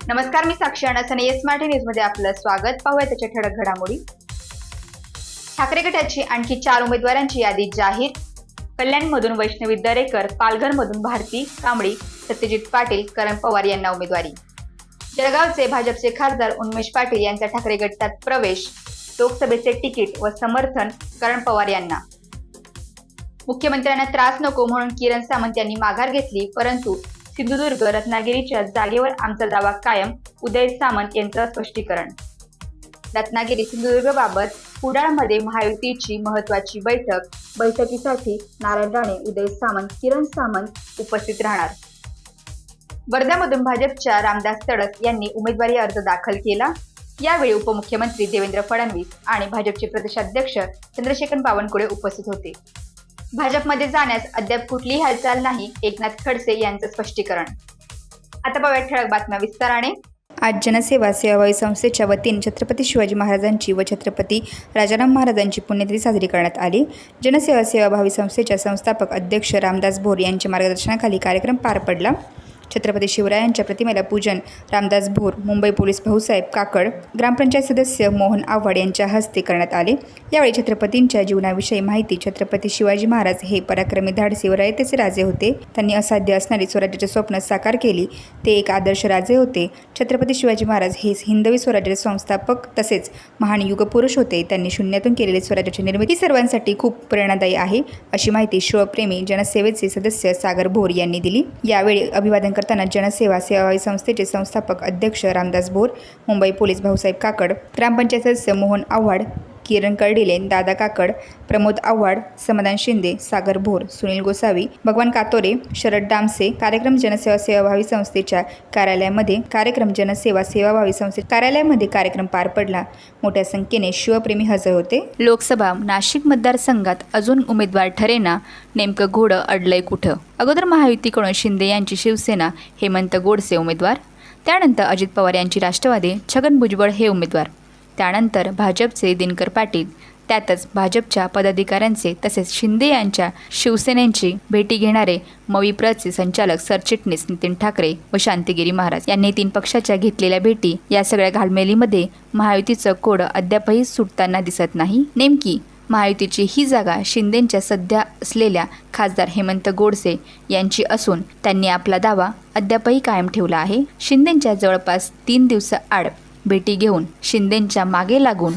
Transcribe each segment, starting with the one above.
नमस्कार, मी साक्षी अणसने. येस मराठी न्यूजमध्ये आपलं स्वागत. पाहूया त्याच्या ठळक घडामोडी. ठाकरे गटाची आणखी 4 उमेदवारांची यादी जाहीर. कल्याणमधून वैष्णवी दरेकर, पालघरमधून भारती कांबळी, सत्यजित पाटील, करण पवार यांना उमेदवारी. जळगावचे भाजपचे खासदार उन्मेष पाटील यांचा ठाकरे गटात प्रवेश. लोकसभेचे तिकीट व समर्थन करण पवार यांना. मुख्यमंत्र्यांना त्रास नको म्हणून किरण सामंत यांनी माघार घेतली, परंतु सिंधुदुर्ग रत्नागिरीच्या जागेवर आमचा दावा कायम. उदय सामंत यांचं स्पष्टीकरण. रत्नागिरी सिंधुदुर्ग बाबत कुडाळमध्ये महायुतीची महत्त्वाची बैठकीसाठी नारायण राणे, उदय सामंत, किरण सामंत उपस्थित राहणार. वर्ध्यामधून भाजपच्या रामदास तडस यांनी उमेदवारी अर्ज दाखल केला. यावेळी उपमुख्यमंत्री देवेंद्र फडणवीस आणि भाजपचे प्रदेशाध्यक्ष चंद्रशेखर बावनकुळे उपस्थित होते. भाजपमध्ये जाण्यास अद्याप कुठलीही हालचाल नाही, एकनाथ खडसे यांचं स्पष्टीकरण. आता पाहूया ठळक बातम्या विस्ताराने. आज जनसेवा सेवाभावी संस्थेच्या वतीने छत्रपती शिवाजी महाराजांची व छत्रपती राजाराम महाराजांची पुण्यतिथी साजरी करण्यात आली. जनसेवा सेवाभावी संस्थेच्या संस्थापक अध्यक्ष रामदास भोर यांच्या मार्गदर्शनाखाली कार्यक्रम पार पडला. छत्रपती शिवरायांच्या प्रतिमेला पूजन रामदास भोर, मुंबई पोलीस भाऊसाहेब काकड, ग्रामपंचायत सदस्य मोहन आव्हाड यांच्या हस्ते करण्यात आले. यावेळी छत्रपतींच्या जीवनाविषयी माहिती. छत्रपती शिवाजी महाराज हे पराक्रमी, धाडसी व रयतेचे राजे होते. त्यांनी असाध्य असणारी स्वराज्याचे स्वप्न साकार केली. ते एक आदर्श राजे होते. छत्रपती शिवाजी महाराज हे हिंदवी स्वराज्याचे संस्थापक तसेच महान युगपुरुष होते. त्यांनी शून्यातून केलेली स्वराज्याची निर्मिती सर्वांसाठी खूप प्रेरणादायी आहे, अशी माहिती शिवप्रेमी जनसेवेचे सदस्य सागर भोर यांनी दिली. यावेळी अभिवादन करताना जनसेवा सेवाभावी संस्थेचे संस्थापक अध्यक्ष रामदास भोर, मुंबई पोलीस भाऊसाहेब काकड, ग्रामपंचायत सदस्य मोहन आव्हाड, किरण कर्डिले, दादा काकड, प्रमोद आव्हाड, समाधान शिंदे, सागर भोर, सुनील गोसावी, भगवान कातोरे, शरद डामसे. कार्यक्रम जनसेवा सेवाभावी संस्थेच्या कार्यालयामध्ये कार्यक्रम पार पडला. मोठ्या संख्येने शिवप्रेमी हजर होते. लोकसभा नाशिक मतदारसंघात अजून उमेदवार ठरेना, नेमकं घोडं अडलंय कुठं? अगोदर महायुतीकडून शिंदे यांची शिवसेना, हेमंत गोडसे उमेदवार. त्यानंतर अजित पवार यांची राष्ट्रवादी, छगन भुजबळ हे उमेदवार. त्यानंतर भाजपचे दिनकर पाटील. त्यातच भाजपच्या पदाधिकाऱ्यांचे तसेच शिंदे यांच्या शिवसेनेची भेटी घेणारे मविप्रचे संचालक सरचिटणीस नितीन ठाकरे व शांतिगिरी महाराज यांनी 3 पक्षाच्या घेतलेल्या भेटी. या सगळ्या घालमेलीमध्ये महायुतीचं कोड अद्यापही सुटताना दिसत नाही. नेमकी महायुतीची ही जागा शिंदेंच्या सध्या असलेल्या खासदार हेमंत गोडसे यांची असून त्यांनी आपला दावा अद्यापही कायम ठेवला आहे. शिंदेंच्या जवळपास 3 दिवसाआड भेटी घेऊन शिंदेंच्या मागे लागून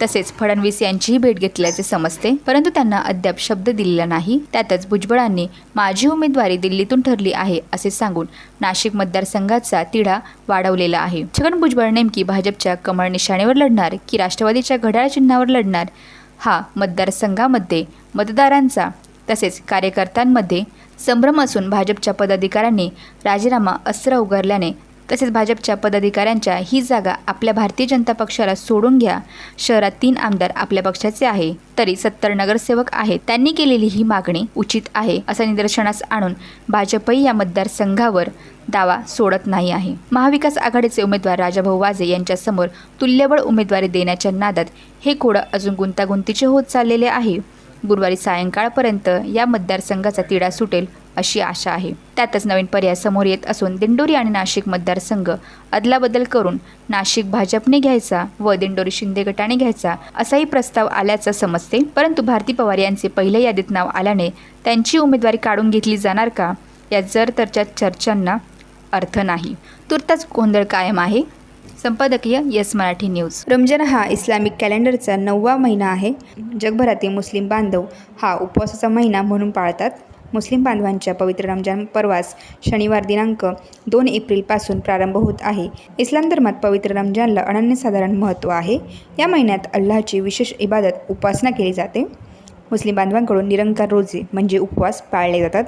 तसेच फडणवीस यांचीही भेट घेतल्याचे समजते, परंतु त्यांना अद्याप शब्द दिलेला नाही. त्यातच भुजबळांनी माझी उमेदवारी दिल्लीतून ठरली आहे असे सांगून नाशिक मतदारसंघाचा तिढा वाढवलेला आहे. छगन भुजबळ नेमकी भाजपच्या कमळ निशाणीवर लढणार की राष्ट्रवादीच्या घड्याळ चिन्हावर लढणार, हा मतदारसंघामध्ये मतदारांचा तसेच कार्यकर्त्यांमध्ये संभ्रम असून भाजपच्या पदाधिकाऱ्यांनी राजीनामा अस्त्र उगारल्याने तसेच भाजपच्या पदाधिकाऱ्यांच्या ही जागा आपल्या भारतीय जनता पक्षाला सोडून घ्या. शहरात 3 आमदार आपल्या पक्षाचे आहे, तरी 70 नगरसेवक आहेत. त्यांनी केलेली ही मागणी उचित आहे असं निदर्शनास आणून भाजपही या मतदारसंघावर दावा सोडत नाही आहे. महाविकास आघाडीचे उमेदवार राजाभाऊ वाजे यांच्यासमोर तुल्यबळ उमेदवारी देण्याच्या नादात हे कोड अजून गुंतागुंतीचे होत चाललेले आहे. गुरुवारी सायंकाळपर्यंत या मतदारसंघाचा तिढा सुटेल अशी आशा आहे. त्यातच नवीन पर्याय समोर येत असून दिंडोरी आणि नाशिक मतदारसंघ अदलाबदल करून नाशिक भाजपने घ्यायचा व दिंडोरी शिंदे गटाने घ्यायचा असाही प्रस्ताव आल्याचं समजते. परंतु भारती पवार यांचे पहिल्या यादीत नाव आल्याने त्यांची उमेदवारी काढून घेतली जाणार का, या जरतरच्या चर्चांना अर्थ नाही. तुर्तास गोंधळ कायम आहे. संपादकीय येस मराठी न्यूज. रमजान हा इस्लामिक कॅलेंडरचा 9वा महिना आहे. जगभरातील मुस्लिम बांधव हा उपवासाचा महिना म्हणून पाळतात. मुस्लिम बांधवांच्या पवित्र रमजान पर्वास शनिवार दिनांक 2 एप्रिलपासून प्रारंभ होत आहे. इस्लाम धर्मात पवित्र रमजानला अनन्यसाधारण महत्त्व आहे. या महिन्यात अल्लाहची विशेष इबादत उपासना केली जाते. मुस्लिम बांधवांकडून निरंकार रोजे म्हणजे उपवास पाळले जातात.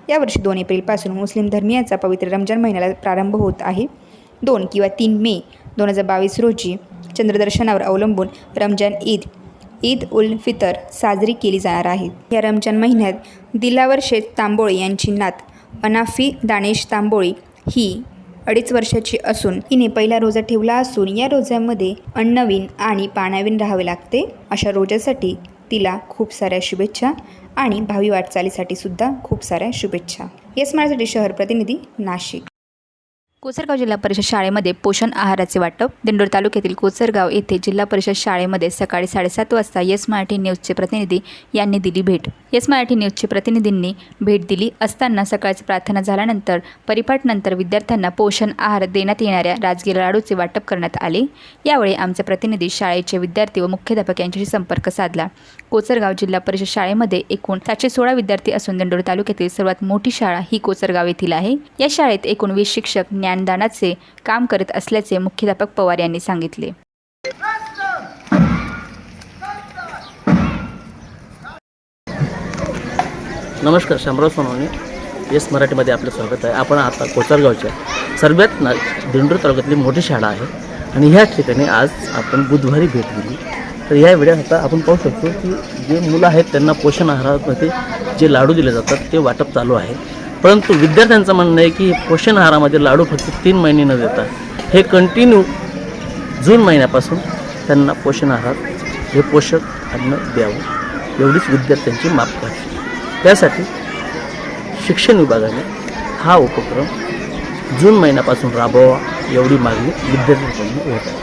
यावर्षी 2 एप्रिलपासून मुस्लिम धर्मियांचा पवित्र रमजान महिन्याला प्रारंभ होत आहे. 2 किंवा 3 मे 2022 रोजी चंद्रदर्शनावर अवलंबून रमजान ईद उल फितर साजरी केली जाणार आहे. या रमजान महिन्यात दिलावर शेठ तांबोळी यांची नात अनाफी दानेश तांबोळी ही 2.5 वर्षाची असून हिने पहिला रोजा ठेवला असून या रोज्यामध्ये अन्नविन आणि पाण्याविन राहावे लागते. अशा रोजासाठी तिला खूप साऱ्या शुभेच्छा आणि भावी वाटचालीसाठी सुद्धा खूप साऱ्या शुभेच्छा. येस माझ्यासाठी शहर प्रतिनिधी नाशिक. कोचरगाव जिल्हा परिषद शाळेमध्ये पोषण आहाराचे वाटप. दिंडोरी तालुक्यातील कोचरगाव येथे जिल्हा परिषद शाळेमध्ये सकाळी 7:30 वाजता येस मराठी न्यूजचे प्रतिनिधी यांनी दिली भेट. येस मराठी न्यूजचे प्रतिनिधींनी भेट दिली असताना सकाळची प्रार्थना झाल्यानंतर परिपाठानंतर विद्यार्थ्यांना पोषण आहार देण्यात येणाऱ्या राजगिरा लाडूचे वाटप करण्यात आले. यावेळी आमचे प्रतिनिधी शाळेचे विद्यार्थी व मुख्याध्यापक यांच्याशी संपर्क साधला. कोचरगाव जिल्हा परिषद शाळेमध्ये एकूण 716 विद्यार्थी असून दिंडोरी तालुक्यातील सर्वात मोठी शाळा ही कोचरगाव येथील आहे. या शाळेत एकूण 20 शिक्षक ज्ञानदानाचे काम करत असल्याचे मुख्याध्यापक पवार यांनी सांगितले. नमस्कार, शामराव सोनवणे, येस मराठीमध्ये आपलं स्वागत आहे. आपण आता कोचरगावच्या सर्वात दिंडोरी तालुक्यातली मोठी शाळा आहे आणि ह्या ठिकाणी आज आपण बुधवारी भेट दिली. तर या वेळेस आता आपण पाहू शकतो की जे मुलं आहेत त्यांना पोषण आहारामध्ये जे लाडू दिले जातात ते वाटप चालू आहे. परंतु विद्यार्थ्यांचं म्हणणं आहे की पोषण आहारामध्ये लाडू फक्त 3 महिने न देता हे कंटिन्यू जून महिन्यापासून त्यांना पोषण आहारात हे पोषक अन्न द्यावं एवढीच विद्यार्थ्यांची मागणी आहे. त्यासाठी शिक्षण विभागाने हा उपक्रम जून महिन्यापासून राबवावा एवढी मागणी विद्यार्थ्यांकडून होत आहे.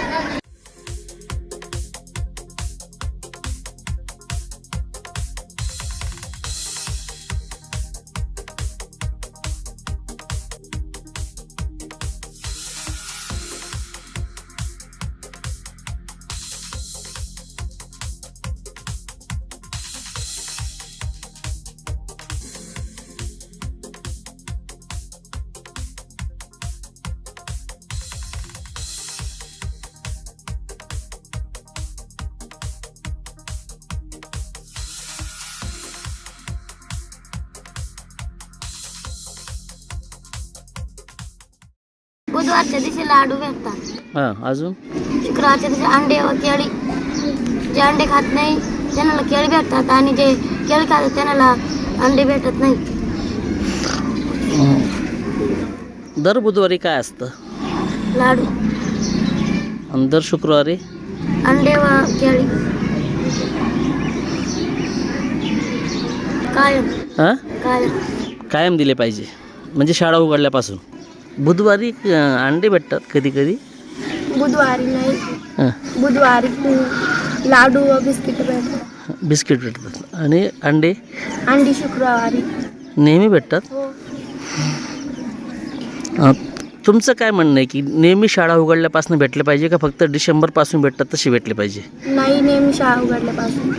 बुधवारच्या दिवशी लाडू भेटतात. हां, अजून शुक्रवारच्या दिवशी अंडे व केळी. जे अंडे खात नाही त्यांना केळी भेटतात आणि जे केळी खातात त्यांना अंडे भेटत नाही. दर बुधवारी काय असतं? लाडू. आणि दर शुक्रवारी अंडे व केळी कायम हां कायम कायम दिले पाहिजे, म्हणजे शाळा उघडल्यापासून. बुधवारी अंडे भेटतात कधी कधी. बुधवारी नाही, हां, बुधवारी लाडू व बिस्किट भेटतात. बिस्किट भेटतात आणि अंडे अंडी शुक्रवारी नेहमी भेटतात. तुमचं काय म्हणणं आहे की नेहमी शाळा उघडल्यापासून भेटले पाहिजे का फक्त डिसेंबरपासून भेटतात तसे भेटले पाहिजे? नाही, नेहमी शाळा उघडल्यापासून.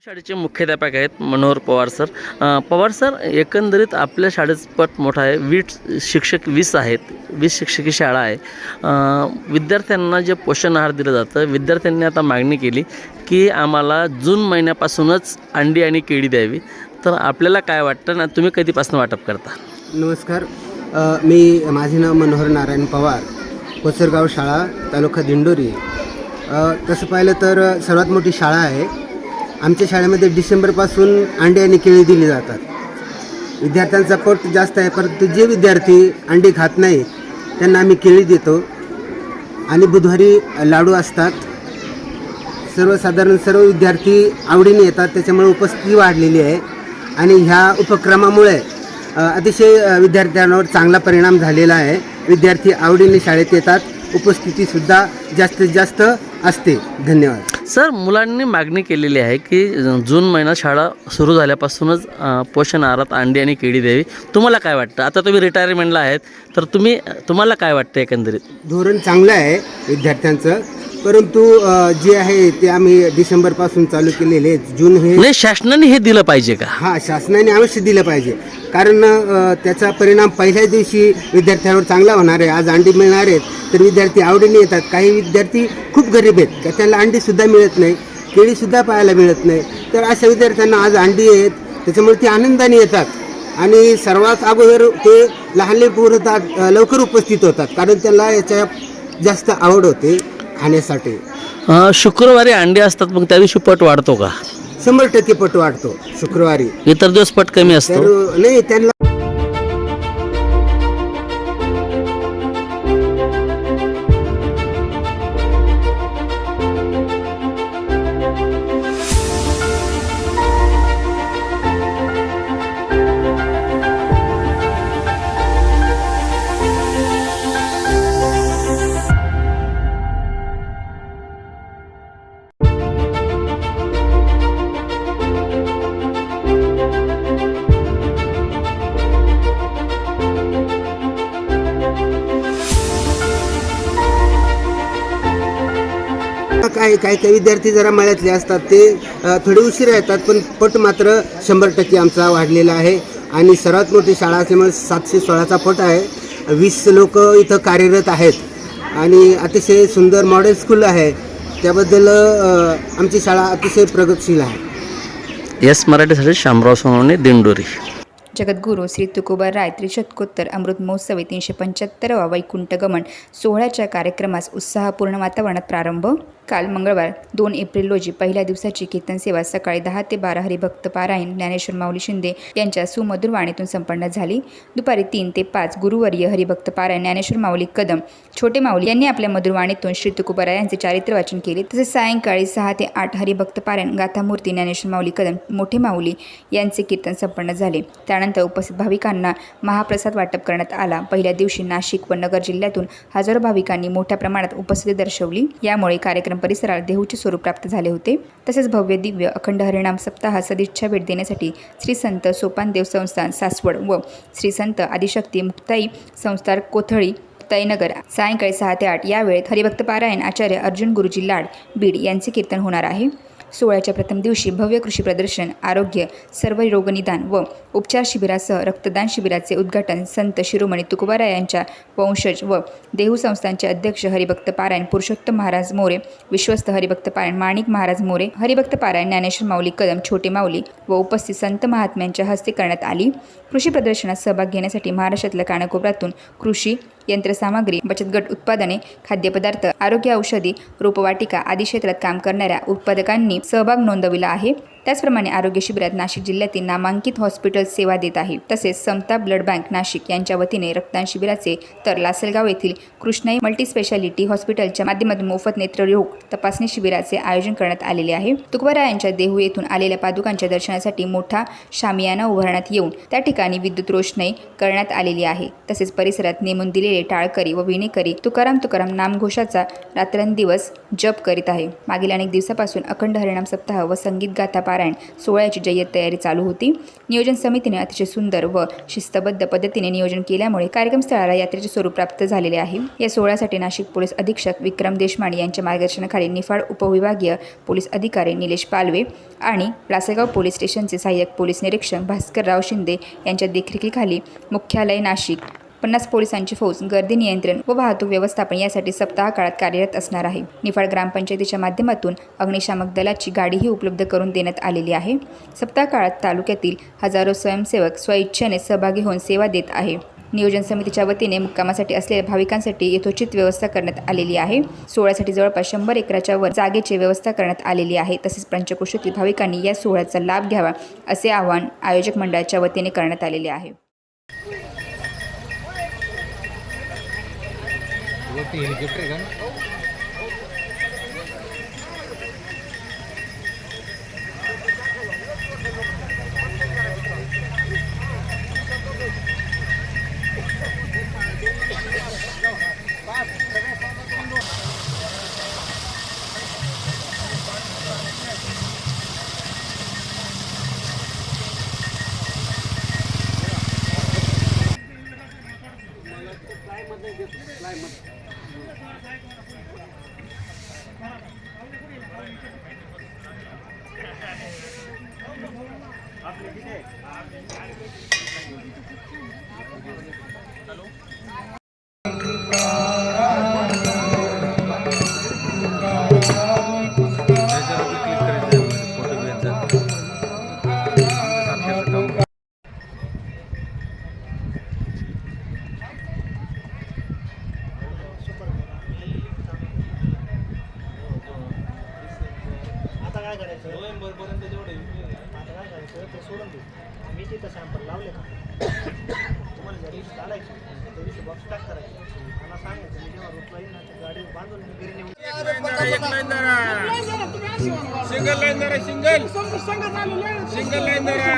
शाळेचे मुख्याध्यापक आहेत मनोहर पवार सर. पवार सर, एकंदरीत आपल्या शाळेचं पट मोठा आहे. 20 शिक्षक 20 आहेत, 20 शिक्षकी शाळा आहे. विद्यार्थ्यांना जे पोषण आहार दिलं जातं, विद्यार्थ्यांनी आता मागणी केली की आम्हाला जून महिन्यापासूनच अंडी आणि केळी द्यावी. तर आपल्याला काय वाटतं ना, तुम्ही कधीपासून वाटप करता? नमस्कार, माझे नाव मनोहर नारायण पवार, कोचरगाव शाळा, तालुका दिंडोरी. तसं पाहिलं तर सर्वात मोठी शाळा आहे. आमच्या शाळेमध्ये डिसेंबरपासून अंडे आणि केळी दिली जातात. विद्यार्थ्यांचा पट जास्त आहे, परंतु जे विद्यार्थी अंडी खात नाही त्यांना आम्ही केळी देतो आणि बुधवारी लाडू असतात. सर्वसाधारण सर्व विद्यार्थी आवडीने येतात, त्याच्यामुळे उपस्थिती वाढलेली आहे आणि ह्या उपक्रमामुळे अतिशय विद्यार्थ्यांवर चांगला परिणाम झालेला आहे. विद्यार्थी आवडीने शाळेत येतात, उपस्थितीसुद्धा जास्तीत जास्त असते. धन्यवाद. सर, मुलांनी मागणी केलेली आहे की जून महिना शाळा सुरू झाल्यापासूनच पोषण आहारात अंडी आणि केळी द्यावी. तुम्हाला काय वाटतं? आता तुम्ही रिटायरमेंटला आहेत, तर तुम्हाला काय वाटतं? एकंदरीत धोरण चांगलं आहे विद्यार्थ्यांचं, परंतु जे आहे ते आम्ही डिसेंबरपासून चालू केलेले. जून हे नाही, शासनाने हे दिलं पाहिजे का? हां, शासनाने अवश्य दिलं पाहिजे, कारण त्याचा परिणाम पहिल्या दिवशी विद्यार्थ्यांवर चांगला होणार आहे. आज अंडी मिळणार आहेत तर विद्यार्थी आवडीने येतात. काही विद्यार्थी खूप गरीब आहेत का त्यांना अंडीसुद्धा मिळत नाही, केळीसुद्धा पाहायला मिळत नाही. तर अशा विद्यार्थ्यांना आज अंडी आहेत, त्याच्यामुळे ते आनंदाने येतात आणि सर्वात अगोदर ते लहानले पोरं लवकर उपस्थित होतात, कारण त्यांना याच्या जास्त आवड होते खाण्यासाठी. शुक्रवारी अंडे असतात, मग त्या दिवशी पट वाढतो का? 100% पट वाढतो शुक्रवारी. इतर दिवस पट कमी असतो. तर नाही, त्यांना आहे, काही काही विद्यार्थी जरा मळ्यातले असतात, ते थोडे उशिरा येतात, पण पट मात्र 100% आमचा वाढलेला आहे. आणि सर्वात मोठी शाळा असल्यामुळे 716चा पट आहे. 20 लोक इथं कार्यरत आहेत आणि अतिशय सुंदर मॉडेल स्कूल आहे. त्याबद्दल आमची शाळा अतिशय प्रगतशील आहे. येस मराठीसाठी शामराव सोनवणे, दिंडोरी. जगद्गुरू श्री तुकोबाराय त्रिशतकोत्तर अमृत महोत्सवी 375वा वैकुंठ गमन सोहळ्याच्या कार्यक्रमास उत्साहपूर्ण वातावरणात प्रारंभ. काल मंगळवार 2 एप्रिल रोजी पहिल्या दिवसाची कीर्तन सेवा सकाळी 10 ते 12 हरिभक्त पारायण ज्ञानेश्वर माऊली शिंदे यांच्या सुमधुर वाणीतून संपन्न झाली. दुपारी 3 ते 5 गुरुवर्य हरिभक्त पारायण ज्ञानेश्वर माऊली कदम छोटे माऊली यांनी आपल्या मधुर वाणीतून श्री तुकोबाराय यांचे चारित्र्य वाचन केले. तसेच सायंकाळी 6 ते 8 हरिभक्त पारायण गाथामूर्ती ज्ञानेश्वर माऊली कदम मोठे माऊली यांचे कीर्तन संपन्न झाले. त्यानंतर उपस्थित भाविकांना महाप्रसाद वाटप करण्यात आला. पहिल्या दिवशी नाशिक व नगर जिल्ह्यातून हजारो भाविकांनी मोठ्या प्रमाणात उपस्थिती दर्शवली. यामुळे कार्यक्रम परिसराला देहूचे स्वरूप प्राप्त झाले होते. तसेच भव्य दिव्य अखंड हरिनाम सप्ताह सदिच्छा भेट देण्यासाठी श्री संत सोपानदेव संस्थान सासवड व श्री संत आदिशक्ती मुक्ताई संस्थान कोथळी तयनगर सायंकाळी 6 ते 8 या वेळेत हरिभक्त पारायण आचार्य अर्जुन गुरुजी लाड बीड यांचे कीर्तन होणार आहे. सोहळ्याच्या प्रथम दिवशी भव्य कृषी प्रदर्शन, आरोग्य, सर्व रोगनिदान व उपचार शिबिरासह रक्तदान शिबिराचे उद्घाटन संत शिरोमणी तुकोबाराय यांच्या वंशज व देहू संस्थानचे अध्यक्ष हरिभक्त पारायण पुरुषोत्तम महाराज मोरे, विश्वस्त हरिभक्त पारायण माणिक महाराज मोरे, हरिभक्त पारायण ज्ञानेश्वर माऊली कदम छोटे माऊली व उपस्थित संत महात्म्यांच्या हस्ते करण्यात आली. कृषी प्रदर्शनात सहभाग घेण्यासाठी महाराष्ट्रातल्या कानाकोपऱ्यातून कृषी यंत्रसामग्री, बचत गट उत्पादने, खाद्यपदार्थ, आरोग्य औषधी, रोपवाटिका आदी क्षेत्रात काम करणाऱ्या उत्पादकांनी सहभाग नोंदविला आहे. त्याचप्रमाणे आरोग्य शिबिरात नाशिक जिल्ह्यातील नामांकित हॉस्पिटल सेवा देत आहे. तसेच समता ब्लड बँक नाशिक यांच्या वतीने रक्तदान शिबिराचे तर लासलगाव येथील कृष्णाई मल्टीस्पेशालिटी हॉस्पिटलच्या माध्यमातून मोफत नेत्ररोग तपासणी शिबिराचे आयोजन करण्यात आलेले आहे. तुकोबाराय यांच्या देहू येथून आलेल्या पादुकांच्या दर्शनासाठी मोठा शामियाना उभारण्यात येऊन त्या ठिकाणी विद्युत रोषणाई करण्यात आलेली आहे. तसेच परिसरात नेमून दिलेले टाळकरी व विणेकरी तुकाराम तुकाराम नामघोषाचा रात्रंदिवस जप करीत आहे. मागील अनेक दिवसापासून अखंड हरिनाम सप्ताह व संगीत गाथा पारायण सोहळ्याची जय्यत तयारी चालू होती. नियोजन समितीने अतिशय सुंदर व शिस्तबद्ध पद्धतीने नियोजन केल्यामुळे कार्यक्रमस्थळाला यात्रेचे स्वरूप प्राप्त झालेले आहे. या सोहळ्यासाठी नाशिक पोलीस अधीक्षक विक्रम देशमाणी यांच्या मार्गदर्शनाखाली निफाड उपविभागीय पोलीस अधिकारी निलेश पालवे आणि लासलगाव पोलीस स्टेशनचे सहाय्यक पोलीस निरीक्षक भास्करराव शिंदे यांच्या देखरेखीखाली मुख्यालय नाशिक 50 पोलिसांची फौज गर्दी नियंत्रण व वाहतूक व्यवस्थापन यासाठी सप्ताह काळात कार्यरत असणार आहे. निफाड ग्रामपंचायतीच्या माध्यमातून अग्निशामक दलाची गाडीही उपलब्ध करून देण्यात आलेली आहे. सप्ताह काळात तालुक्यातील हजारो स्वयंसेवक स्वइच्छेने सहभागी होऊन सेवा देत आहे. नियोजन समितीच्या वतीने मुक्कामासाठी असलेल्या भाविकांसाठी यथोचित व्यवस्था करण्यात आलेली आहे. सोहळ्यासाठी जवळपास 100 एकराच्या वर जागेची व्यवस्था करण्यात आलेली आहे. तसेच पंचक्रोशीतील भाविकांनी या सोहळ्याचा लाभ घ्यावा असे आवाहन आयोजक मंडळाच्या वतीने करण्यात आलेले आहे. नोव्हेंबरपर्यंत जेवढे आता काय करायचं ते सोडून देऊ. मी तिथं सॅम्पल लावले का तुम्हाला ज्या दिवशी चालायची त्या दिवशी बॉक्स पॅक करायची मला सांगायचं मी जेव्हा रुटला येईल ना त्या गाडी बांधून मी घरी नेऊन सिंगल लाईन जरा सिंगल लाईन जरा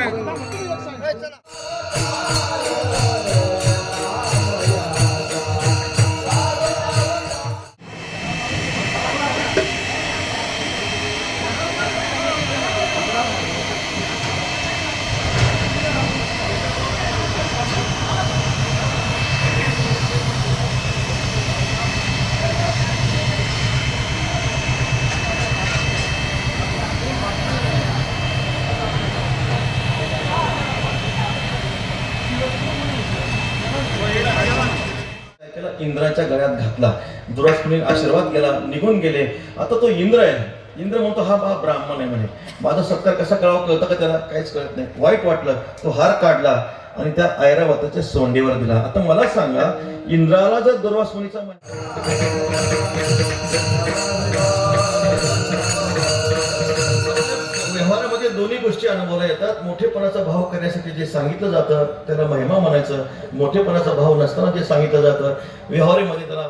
त्याला इंद्राच्या गळ्यात घातला, दुरासपणे आशीर्वाद गेला, निघून गेले. आता तो इंद्र आहे. इंद्र म्हणतो हा ब्राह्मण आहे म्हणे, माझा सत्कार कसा करावा कळतं का त्याला? काहीच कळत नाही. वाईट वाटलं, तो हार काढला आणि त्या ऐरावताच्या सोंडेवर दिला. आता मला सांगा, इंद्राला जर दुर्वासमुनीचा व्यवहारामध्ये दोन्ही गोष्टी अनुभवला येतात. मोठेपणाचा भाव करण्यासाठी जे सांगितलं जातं त्याला महिमा म्हणायचं, मोठेपणाचा भाव नसताना जे सांगितलं जातं व्यवहारामध्ये त्याला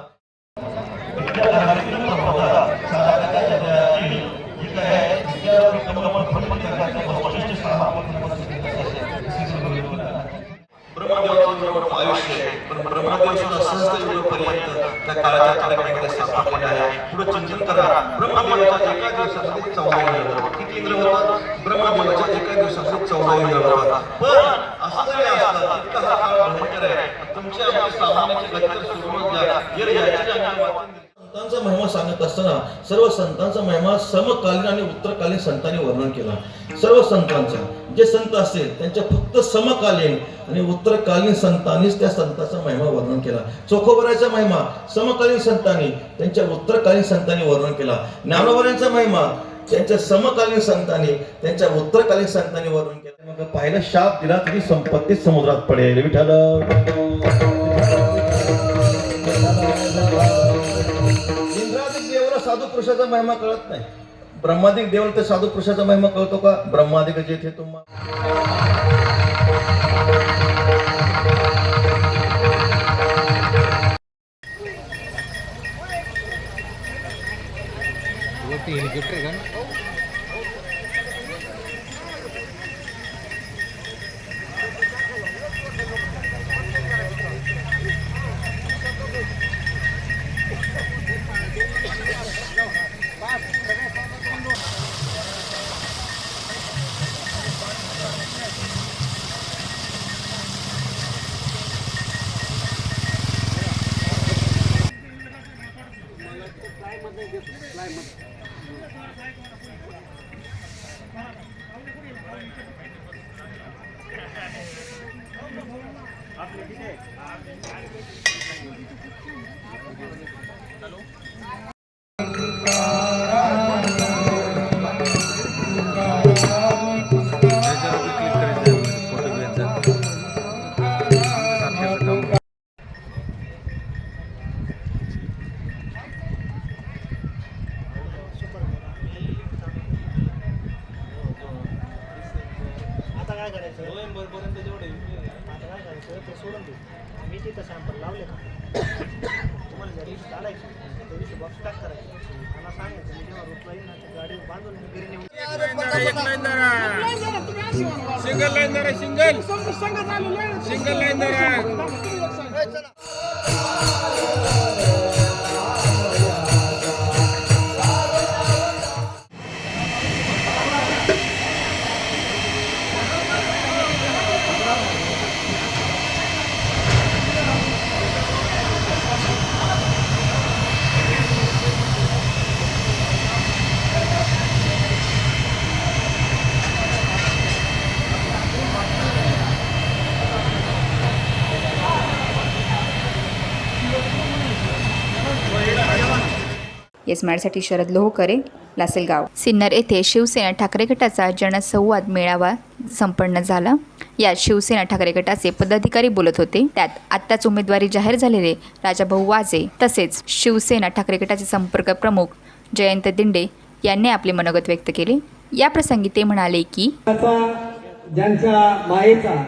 आयुष्य आहे. पण ब्रह्मदेवाचं सहस्त्रयुगपर्यंत त्या काळाच्या तारखेमध्ये सापडलेलं आहे. पुढे चिंतन करा. ब्रह्मदेवाच्या एका दिवसामध्ये 14 इंद्र होतात. किती इंद्र होतात? ब्रह्मदेवाच्या एका दिवसामध्ये 14 इंद्र होतात. पण असं जरी असलं इतका हा काळ भयंकर आहे. तुमच्या आमच्या सामान्याची गती तर सोडूनच द्या. याची आम्ही संतांचा महिमा सांगत असताना सर्व संतांचा महिमा समकालीन आणि उत्तरकालीन संतांनी वर्णन केला. सर्व संतांचा जे संत असतील त्यांच्या फक्त समकालीन आणि उत्तरकालीन संतांनीच त्या संतांचा महिमा वर्णन केला. चोखोबराचा महिमा समकालीन संतांनी, त्यांच्या उत्तरकालीन संतांनी वर्णन केला. ज्ञानोबरांचा महिमा त्यांच्या समकालीन संतांनी, त्यांच्या उत्तरकालीन संतांनी वर्णन केला. मग पाहिलं शाप दिला तरी संपत्ती समुद्रात पडेल. विठ्ठल इंद्रादिक देवाला साधू पुरुषाचा महिमा कळत नाही. ब्रह्मादिक देवाला तर साधू पुरुषाचा महिमा कळतो का? ब्रह्मादिक जेथे आता काय करायचं? नोव्हेंबरपर्यंत जेवढे आता काय करायचं ते सोडून देऊ. मी तिथं सॅम्पल लावले का? तुम्हाला ज्या दिवशी चालायचं त्या दिवशी बॉक्स पॅक करायचं. मला सांगायचं मी जेव्हा रोटला येईल ना त्या गाडीवर बांधून मी घरी नेऊन सिंगल येस मॅडसाठी शरद लोहकरे, लासलगाव. सिन्नर येथे शिवसेना ठाकरे गटाचा जनसंवाद मेळावा संपन्न झाला. यात शिवसेना ठाकरे गटाचे पदाधिकारी बोलत होते. त्यात आत्ताच उमेदवारी जाहीर झालेले राजाभाऊ वाजे तसेच शिवसेना ठाकरे गटाचे संपर्क प्रमुख जयंत दिंडे यांनी आपले मनोगत व्यक्त केले. या प्रसंगी ते म्हणाले की ज्यांच्या मायेचा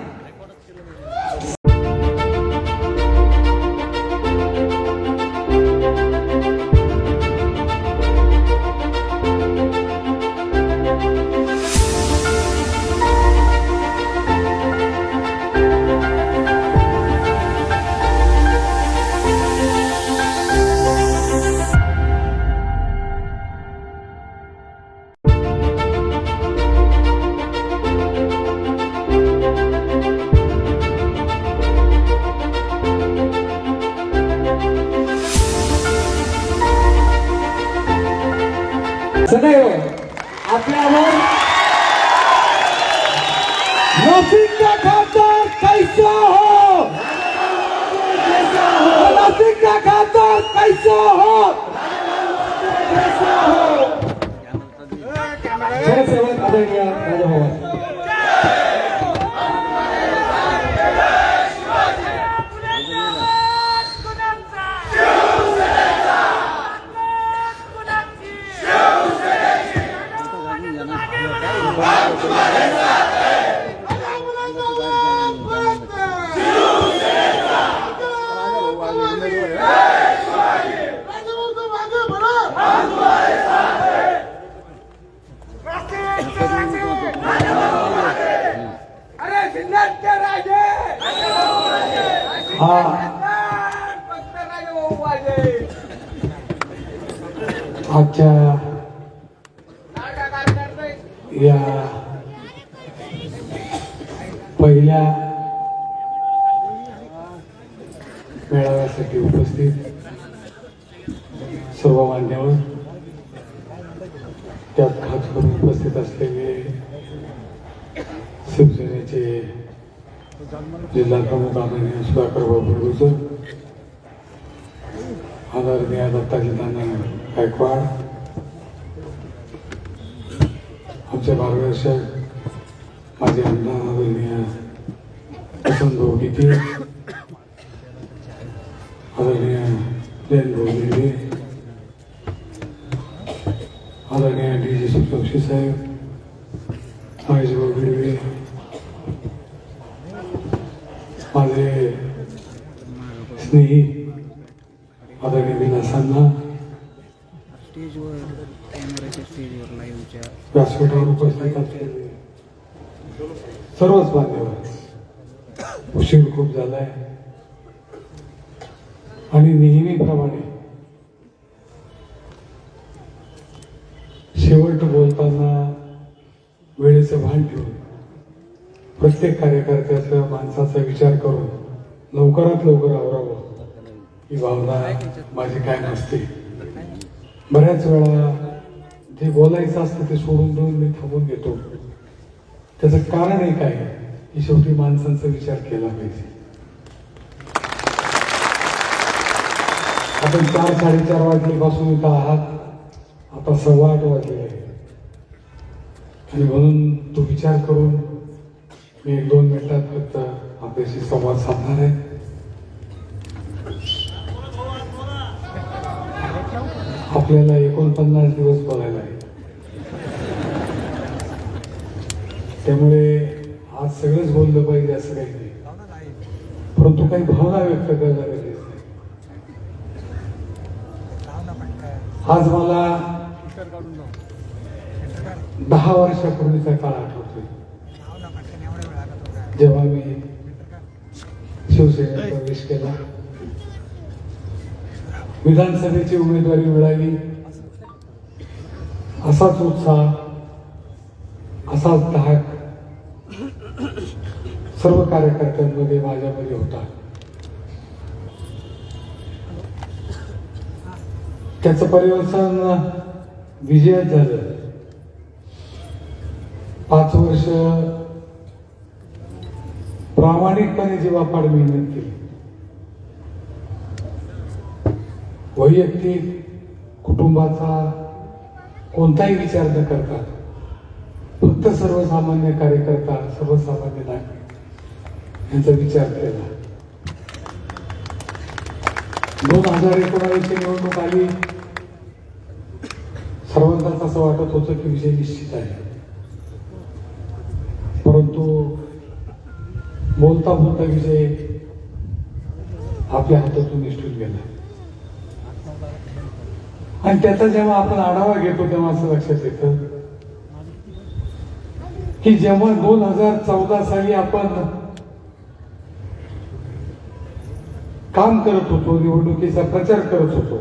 हा आजच्या या पहिल्या मेळाव्यासाठी उपस्थित सर्व मान्यवर, त्यात खास करून उपस्थित असलेले शिवसेनेचे जिल्हा प्रमुख आदरणीय सुधाकर बाबू गुजर, आदरणीय दत्ताजी नाना गायकवाड, आमचे मार्गदर्शक माझे आमदार आदरणीय वसंत भाऊ गीते, आदरणीय जयंत भाऊ दिल्ली, आदरणीय डी.जी. सुखवंशी साहेब, महेश भाऊ गिडवे, माझे स्नेही आदरणीय विलासांना, व्यासपीठावर उपस्थित असलेले सर्वच मान्यवर, उशीर खूप झालाय आणि नेहमीप्रमाणे शेवट बोलताना वेळेचं भान ठेवून प्रत्येक कार्यकर्त्याचा माणसाचा विचार करून लवकरात लवकर आवरावं ही भावना माझी काय नसते. बऱ्याच वेळा जे बोलायचं असतं ते सोडून देऊन मी थांबून घेतो. त्याचं कारण एक आहे की शेवटी माणसांचा विचार केला पाहिजे. आपण 4-4:30 वाजल्यापासून इथं आहात, आता 8:15 वाजले आहे आणि म्हणून तो विचार करून मी 1-2 मिनिटात फक्त आपल्याशी संवाद साधणार आहे. आपल्याला 49 दिवस बोलायला आहे, त्यामुळे आज सगळंच बोललं पाहिजे असं काही नाही, परंतु काही भावना व्यक्त करायला गरजेचं आहे. आज मला 10 वर्षापूर्वीचा काळ आठवतोय, जेव्हा मी शिवसेनेत प्रवेश केला, विधानसभेची उमेदवारी मिळाली, असाच उत्साह, असाच धाक सर्व कार्यकर्त्यांमध्ये माझ्यामध्ये होता. त्याचं परिवर्तन विजयात झालं. 5 वर्ष प्रामाणिकपणे जीवापाड मेहनत केली. वैयक्तिक कुटुंबाचा कोणताही विचार न करता फक्त सर्वसामान्य कार्यकर्ता, सर्वसामान्य नागरिक यांचा विचार केला. 2019 ची निवडणूक आली, सर्वांनाच असं वाटत होतं की विजय निश्चित आहे, परंतु बोलता बोलता विजय आपल्या हातातून निसटून गेला. आणि त्याचा जेव्हा आपण आढावा घेतो तेव्हा असं लक्षात येतं की जेव्हा 2014 साली आपण काम करत होतो, निवडणुकीचा प्रचार करत होतो,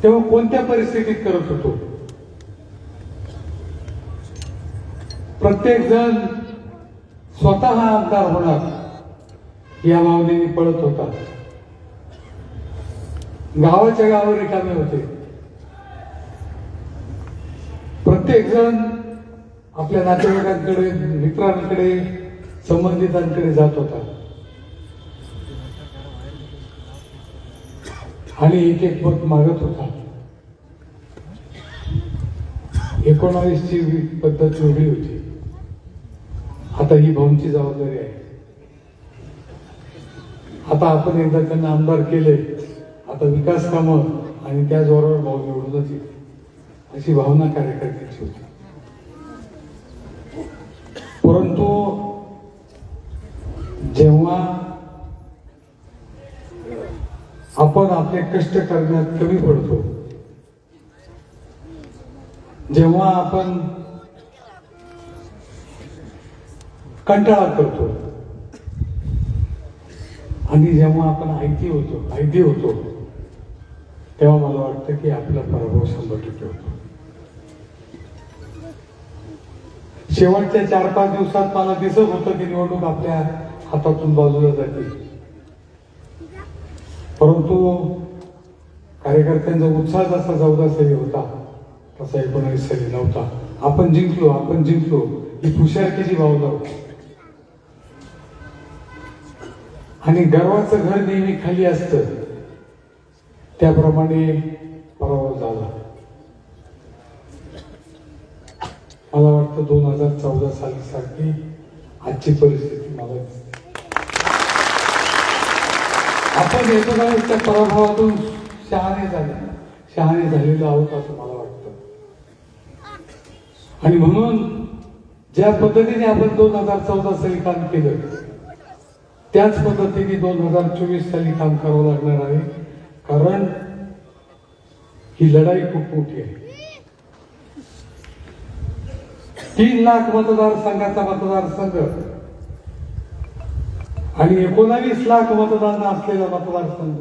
तेव्हा कोणत्या परिस्थितीत करत होतो? प्रत्येक जण स्वतः आमदार होणार या भावनेने पळत होता. गावाच्या गाव रिकामे होते. प्रत्येक जण आपल्या नातेवाईकांकडे, मित्रांकडे, संबंधितांकडे जात होता आणि एक मत मागत होता. 19 ची पद्धत वेगळी होती. आता ही भाऊंची जबाबदारी आहे. आता आपण एकदा त्यांना आमदार केले, आता विकास कामं आणि त्या जोरावर भाऊ निवडूनच येईल अशी भावना कार्यकर्त्यांची होती. परंतु जेव्हा आपण आपले कष्ट करण्यात कमी पडतो, जेव्हा आपण कंटाळा करतो, आणि जेव्हा आपण आयती होतो तेव्हा मला वाटतं की आपला पराभव 100% होतो. शेवटच्या 4-5 दिवसात मला दिसत होतं की निवडणूक आपल्या हातातून बाजूला जाते, परंतु कार्यकर्त्यांचा उत्साह जसा 14 साली होता तसा 19 साली नव्हता. आपण जिंकलो ही खुशालकीची भावना होती आणि गर्वाचं घर नेहमी खाली असतं, त्याप्रमाणे पराभव झाला. मला वाटतं 2014 साली सारखी आजची परिस्थिती मला दिसते. आपण एकूणच त्या पराभवातून शहाणे झालेलो आहोत असं मला वाटतं. आणि म्हणून ज्या पद्धतीने आपण 2014 साली काम केलं त्याच पद्धतीने 2024 साली काम करावं लागणार आहे, कारण ही लढाई खूप मोठी आहे. 3 लाख मतदारसंघाचा मतदारसंघ आणि 19 लाख मतदान असलेला मतदारसंघ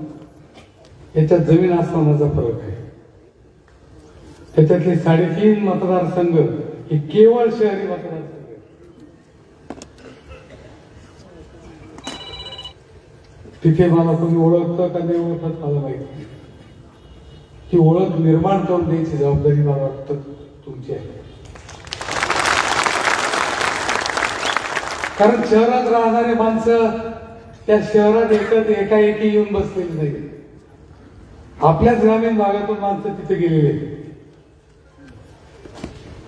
याच्यात जमीन आसमानाचा फरक आहे. त्याच्यातले 3.5 मतदारसंघ हे केवळ शहरी मतदारसंघ आहेत. तिथे मला कोणी ओळखतं का नाही ओळखत मला माहिती. ती ओळख निर्माण करून द्यायची जबाबदारी मला वाटतं तुमची आहे. कारण शहरात राहणारे माणसं त्या शहरात एकाएकी येऊन बसलेली नाही. आपल्याच ग्रामीण भागातून माणसं तिथे गेलेले आहेत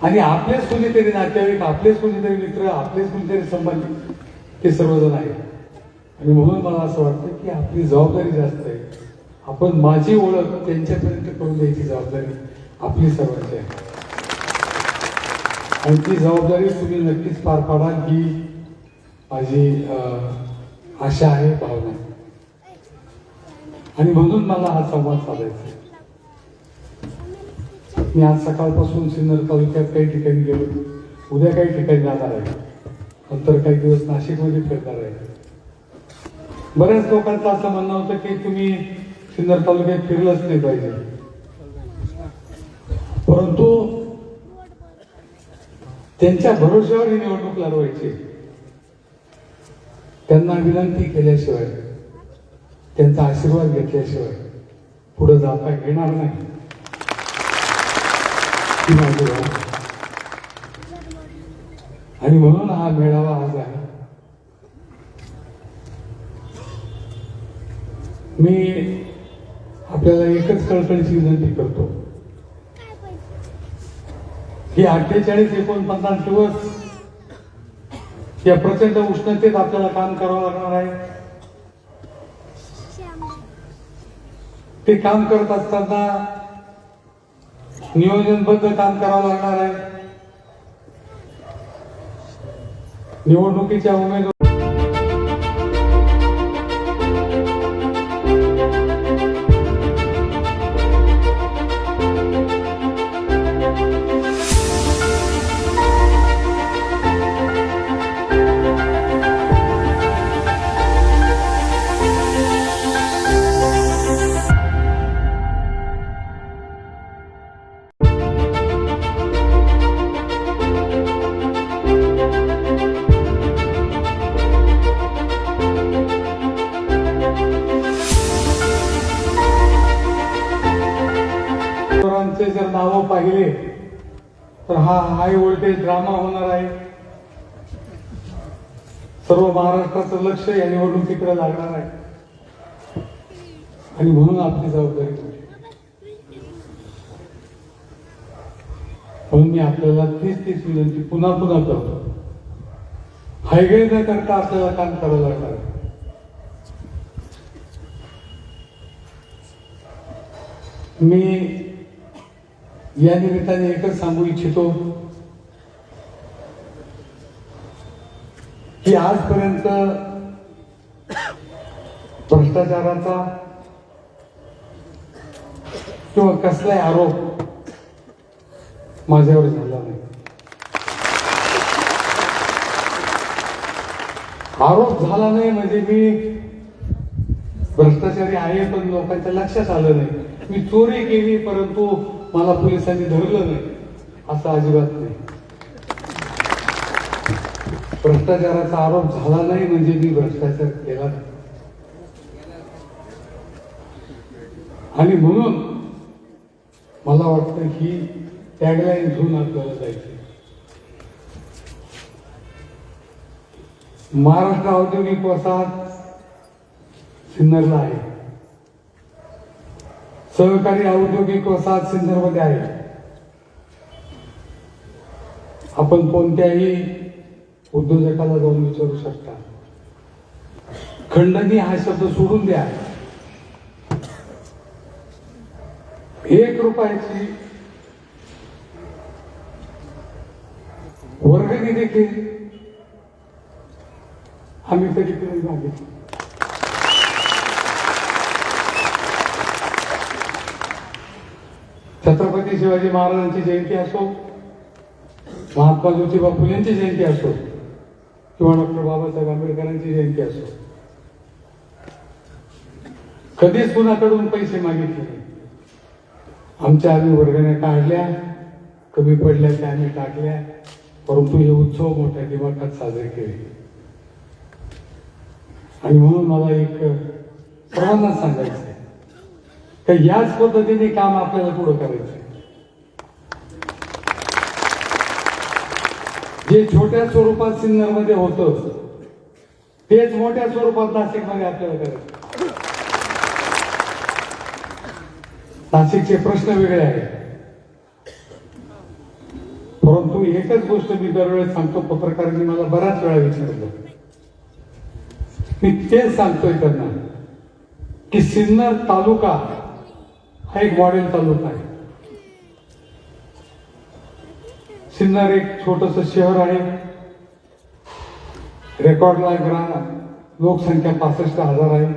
आणि आपलेच कोणीतरी नातेवाईक, आपलेच कोणीतरी मित्र, आपलेच कोणीतरी संबंधित ते सर्वजण आहेत. आणि म्हणून मला असं वाटतं की आपली जबाबदारी जास्त आहे. आपण माझी ओळख त्यांच्यापर्यंत करून द्यायची जबाबदारी आपली सर्वांची आहे आणि ती जबाबदारी तुम्ही नक्कीच पार पाडाल ही माझी आशा आहे, भावना आहे. आणि म्हणून मला हा संवाद साधायचा आहे. मी आज सकाळपासून सिन्नर तालुक्यात काही ठिकाणी गेलो, उद्या काही ठिकाणी जाणार आहे, नंतर काही दिवस नाशिकमध्ये फिरणार आहे. बऱ्याच लोकांचं असं म्हणणं होतं की तुम्ही सिन्नर तालुक्यात फिरलंच नाही पाहिजे, परंतु त्यांच्या भरोश्यावर ही निवडणूक लढवायची. त्यांना विनंती केल्याशिवाय, त्यांचा आशीर्वाद घेतल्याशिवाय पुढे जाता येणार नाही. आणि म्हणून हा मेळावा आज आहे. मी आपल्याला एकच कळकळीची विनंती करतो की 48-49 दिवस या प्रचंड उष्णतेत आपल्याला काम करावं लागणार आहे. ते काम करत असताना नियोजनबद्ध काम करावं लागणार आहे. निवडणुकीच्या उमेदवार जर नावं पाहिले तर हा हाय व्होल्टेज ड्रामा होणार आहे. सर्व महाराष्ट्राचं लक्ष या निवडणुकीकडे लागणार आहे आणि म्हणून आपली जबाबदारी होती. म्हणून मी आपल्याला तीच विनंती पुन्हा करतो. हायवे न करता आपल्याला काम करावं लागणार आहे. मी या निमित्ताने एकच सांगू इच्छितो की आजपर्यंत भ्रष्टाचाराचा किंवा कसलाही आरोप माझ्यावर झाला नाही. आरोप झाला नाही म्हणजे मी भ्रष्टाचारी आहे पण लोकांच्या लक्षात आलं नाही. मी चोरी केली परंतु मला पोलिसांनी धरलं नाही, असं अजिबात नाही. भ्रष्टाचाराचा आरोप झाला नाही म्हणजे मी भ्रष्टाचार केला नाही. आणि म्हणून मला वाटतं ही टॅगलाईन घेऊन आपल्याला जायची. महाराष्ट्र औद्योगिक वसाहत सिन्नरला आहे, सहकारी औद्योगिक वसाहत सिन्नरमध्ये आहे. आपण कोणत्याही उद्योजकाला जाऊन विचारू शकता. खंडणी हा शब्द सोडून द्या. 1 रुपयाची वर्गणी देखील आम्ही कधी कधी मागितली. छत्रपती शिवाजी महाराजांची जयंती असो, महात्मा ज्योतिबा फुलेंची जयंती असो किंवा डॉक्टर बाबासाहेब आंबेडकरांची जयंती असो, कधीच कुणाकडून पैसे मागितले नाही. आमच्या आम्ही वर्गण्या काढल्या, कमी पडल्या त्या आम्ही टाकल्या, परंतु हे उत्सव मोठ्या दिमाखात साजरे केले. आणि म्हणून मला एक सर्वांना सांगायचं आहे की याच पद्धतीने काम आपल्याला पुढे करायचं आहे. जे छोट्या स्वरूपात सिन्नरमध्ये होतं तेच मोठ्या स्वरूपात नाशिकमध्ये आपल्याला करायचं. नाशिकचे प्रश्न वेगळे आहेत, परंतु एकच गोष्ट मी दरवेळेस सांगतो, पत्रकारांनी मला बऱ्याच वेळा विचारलं, मी तेच सांगतोय त्यांना की सिन्नर तालुका हा एक मॉडेल तालुका आहे. सिन्नर एक छोटस शहर आहे. रेकॉर्डला लोकसंख्या 65,000 आहे,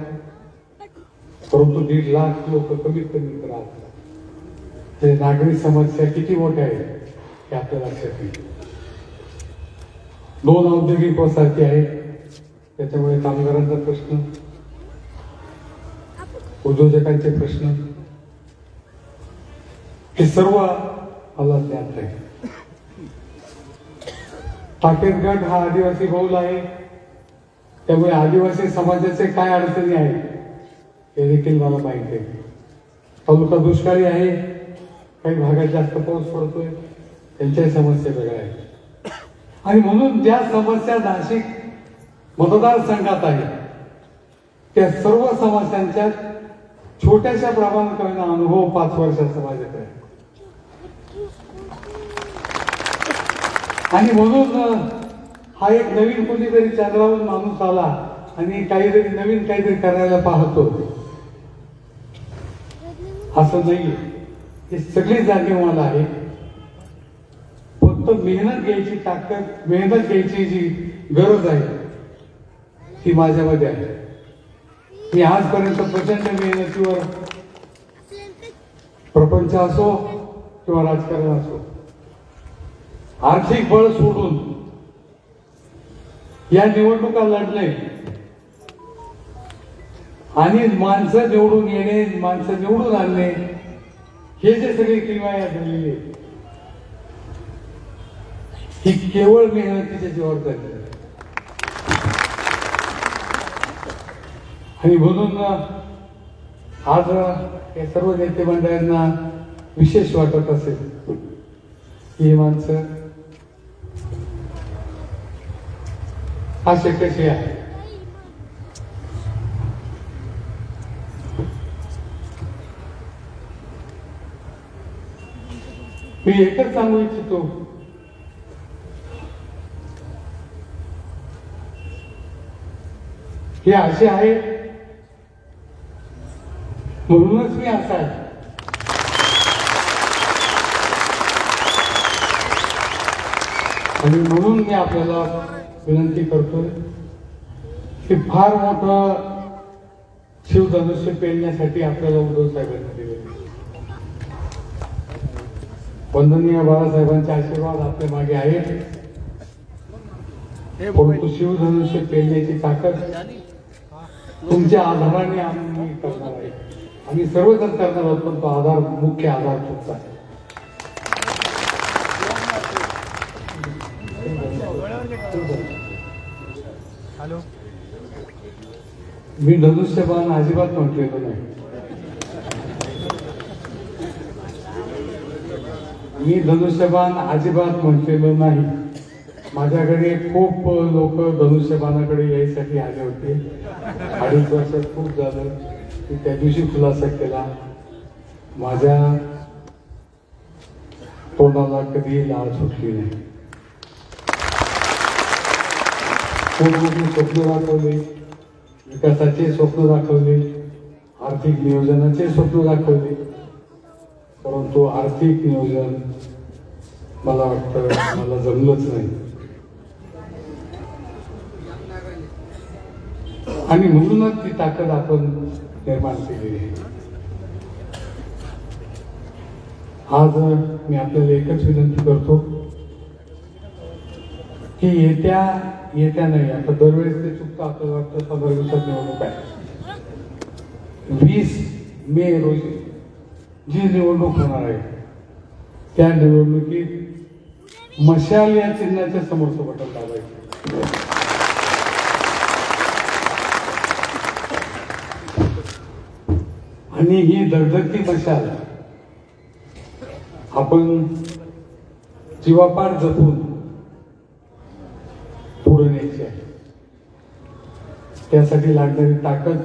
परंतु 1.5 लाख लोक कमीत कमी राहतात. ते नागरी समस्या किती मोठ्या आहेत हे आपल्या लक्षात येईल. 2 औद्योगिक वसाहती आहेत, त्याच्यामुळे कामगारांचा प्रश्न, उद्योजकांचे प्रश्न, हे सर्व मला ज्ञात आहे. टाकेरगड हा आदिवासी बहुल आहे, त्यामुळे आदिवासी समाजाचे काय अडचणी आहेत हे देखील मला माहिती आहे. तालुका दुष्काळी आहे, काही भागात जास्त पाऊस पडतोय, त्यांच्या समस्या वेगळ्या आहेत. आणि म्हणून ज्या समस्या नाशिक मतदारसंघात आहे त्या सर्व समस्यांच्या छोट्याशा प्रमाणात अनुभव 5 वर्षाचा माझ्याकडे आहे. आणि म्हणून हा एक नवीन कोणीतरी चंद्रावर माणूस आला आणि काहीतरी नवीन काहीतरी करायला पाहतो असं नाहीये. हे सगळी जाणीव मला आहे. फक्त मेहनत घ्यायची ताकद, मेहनत घ्यायची जी गरज आहे ती माझ्यामध्ये आहे. मी आजपर्यंत प्रचंड मेहनतीवर प्रपंच असो किंवा राजकारण असो आर्थिक बळ सोडून या निवडणुका लढणे आणि माणसं निवडून येणे, माणसं निवडून आणणे, हे जे सगळी किमया झालेली आहे ही केवळ मेहनतीच्या जीवावर झाली. आणि म्हणून आज या सर्व नेते मंडळांना विशेष वाटत असेल की ही माणसं असे कसे आहे. मी एकच सांगू इच्छितो हे असे आहे म्हणूनच मी असा आहे. आणि म्हणून मी आपल्याला विनंती करतोय की फार मोठं शिवधनुष्य पेलण्यासाठी आपल्याला उद्धव साहेबांनी दिले. वंदनीय बाळासाहेबांचे आशीर्वाद आपल्या मागे आहेत, परंतु शिवधनुष्य पेलण्याची ताकद तुमच्या आधाराने आम्ही करणार आहे. आम्ही सर्वजण करणार आहोत, पण तो आधार, मुख्य आधार तुमचा आहे. मी धनुष्यबाण अजिबात म्हटलेलं नाही. मी धनुष्यबाण अजिबात म्हटलेलं नाही. माझ्याकडे खूप लोक धनुष्यबाणाकडे यायसाठी आले होते. 2.5 वर्षात खूप झालं. मी त्या दिवशी खुलासा केला, माझ्या तोंडाला कधी लाळ सुटली नाही. खूप मोठी स्वप्न दाखवले, विकासाचे स्वप्न दाखवले, आर्थिक नियोजनाचे स्वप्न दाखवले, परंतु आर्थिक नियोजन मला वाटतं मला जमलंच नाही. आणि म्हणूनच ती ताकद आपण निर्माण केलेली आहे. आज मी आपल्याला एकच विनंती करतो की येत्या नाही, आता दरवेळेस ते चुकतं, आपल्याला वाटतं 15 दिवसात निवडणूक आहे. 20 मे रोजी जी निवडणूक होणार आहे त्या निवडणुकीत मशाल या चिन्हाच्या समोरचं बटन दाबायचं. आणि ही धगधगती मशाल आपण जीवापाड जपून पुढे न्यायची आहे. त्यासाठी लागणारी ताकद,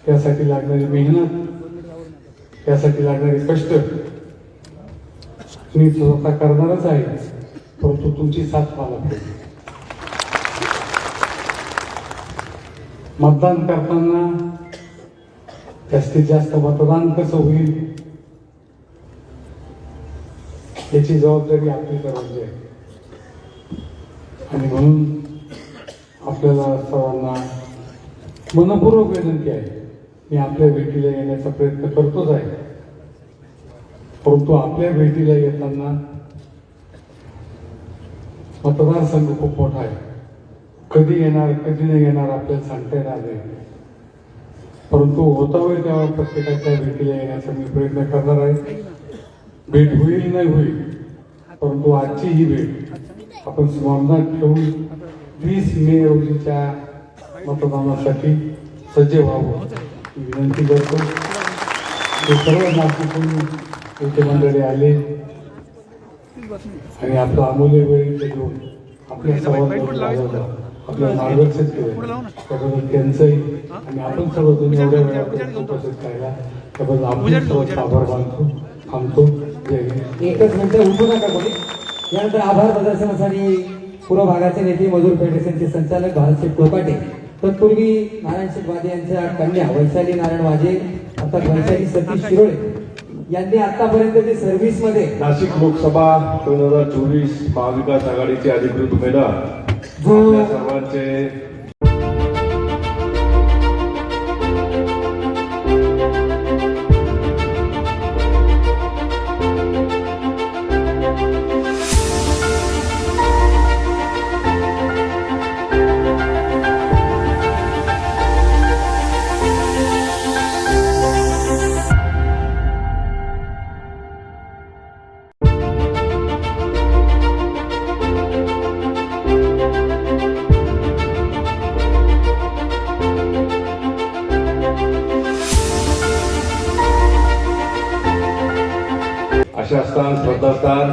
त्यासाठी लागणारी मेहनत, त्यासाठी लागणारे कष्ट मी स्वतः करणारच आहे, परंतु तुमची साथ मला पाहिजे. मतदान करताना जास्तीत जास्त मतदान कसं होईल याची जबाबदारी आपली सर्वांची आहे. आणि म्हणून आपल्याला सर्वांना मनपूर्वक विनंती आहे, मी आपल्या भेटीला येण्याचा प्रयत्न करतोच आहे, परंतु आपल्या भेटीला येताना मतदारसंघ खूप मोठा आहे. कधी येणार कधी नाही येणार आपल्याला सांगता येणार नाही, परंतु होता होईल तेव्हा प्रत्येकाच्या भेटीला येण्याचा मी प्रयत्न करणार आहे. भेट होईल नाही होईल, परंतु आजची ही भेट आपण स्मरणात ठेवून 20 मे रोजीच्या मतदानासाठी सज्ज व्हावं ही विनंती करतो. ते सर्व नागरिक इथे मंडळी आले आणि आपला अमूल्य वेळ देऊन आपल्या सर्वांना आपल्याला मार्गदर्शित केलं, त्याबद्दल त्यांचंही आणि आपण सर्वजण एवढ्या वेळापर्यंत उपस्थित राहिला त्याबद्दल आपण सर्व आभार मानतो. थांबतो. जय हिंद. एकच मिनिटं उठू नका कोणी. यानंतर आभार प्रदर्शनासाठी पूर्व भागाचे नेते मजूर फेडरेशनचे संचालक भारतशेठ कोकाटे, तत्पूर्वी नारायणशेठ वाजे यांच्या कन्या वैशाली नारायण वाजे अर्थात वैशाली सतीश शिरोळे यांनी आतापर्यंत जे सर्व्हिस मध्ये नाशिक लोकसभा 2024 महाविकास आघाडीचे अधिकृत उमेदवार आपल्या सर्वांचे शासनान श्रद्धास्थान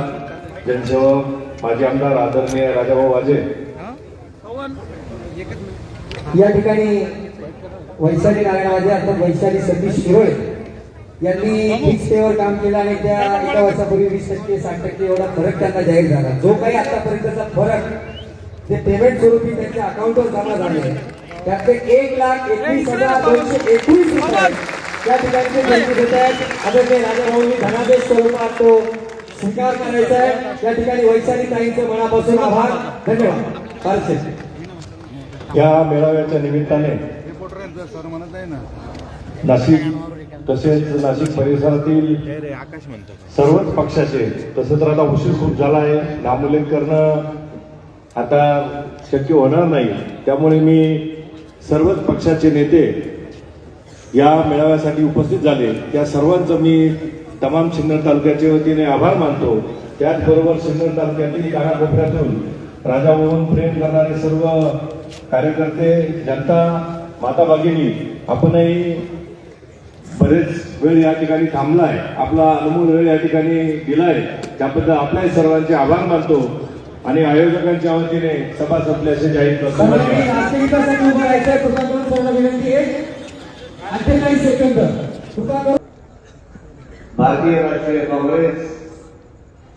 जनसेवक माजी आमदार आदरणीय राजाभाऊ वाजे या ठिकाणी वैशाली नारायण वाजे अर्थात वैशाली सतीश शिरोळे यांनी फिक्स पेवर काम केलं आणि त्या एका वर्षापूर्वी 20% 60% एवढा फरक त्यांना जाहीर झाला. जो काही आतापर्यंतचा फरक ते पेमेंट स्वरूपी त्यांच्या अकाउंटवर जमा झाले त्यातले 1,21,221 रुपये त्या ठिकाणी ते पैसे देत आहेत. आदरणीय राजाभाऊंनी धनादेश स्वरूपात तो स्वीकार करायचा आहे. या ठिकाणी वैशाली ताईंचे मनापासून आभार. धन्यवाद. फारसे या मेळाव्याच्या निमित्ताने नाशिक तसेच नाशिक परिसरातील सर्वच पक्षाचे तसं तर आता उशीर खूप झाला आहे, नामोल्लेख करणं आता शक्य होणार नाही, त्यामुळे मी सर्वच पक्षाचे नेते या मेळाव्यासाठी उपस्थित झाले, त्या सर्वांचं मी तमाम सिन्नर तालुक्याच्या वतीने आभार मानतो. त्याचबरोबर सिन्नर तालुक्यातील कानाकोपऱ्यातून राजाभाऊन प्रेम करणारे सर्व कार्यकर्ते, जनता, माता भगिनी, आपणही बरेच वेळ या ठिकाणी थांबलाय, आपला अनमोल वेळ या ठिकाणी दिलाय, त्याबद्दल आपल्याही सर्वांचे आभार मानतो आणि आयोजकांच्या वतीने सभा संपली असे जाहीर करतो. भारतीय राष्ट्रीय काँग्रेस,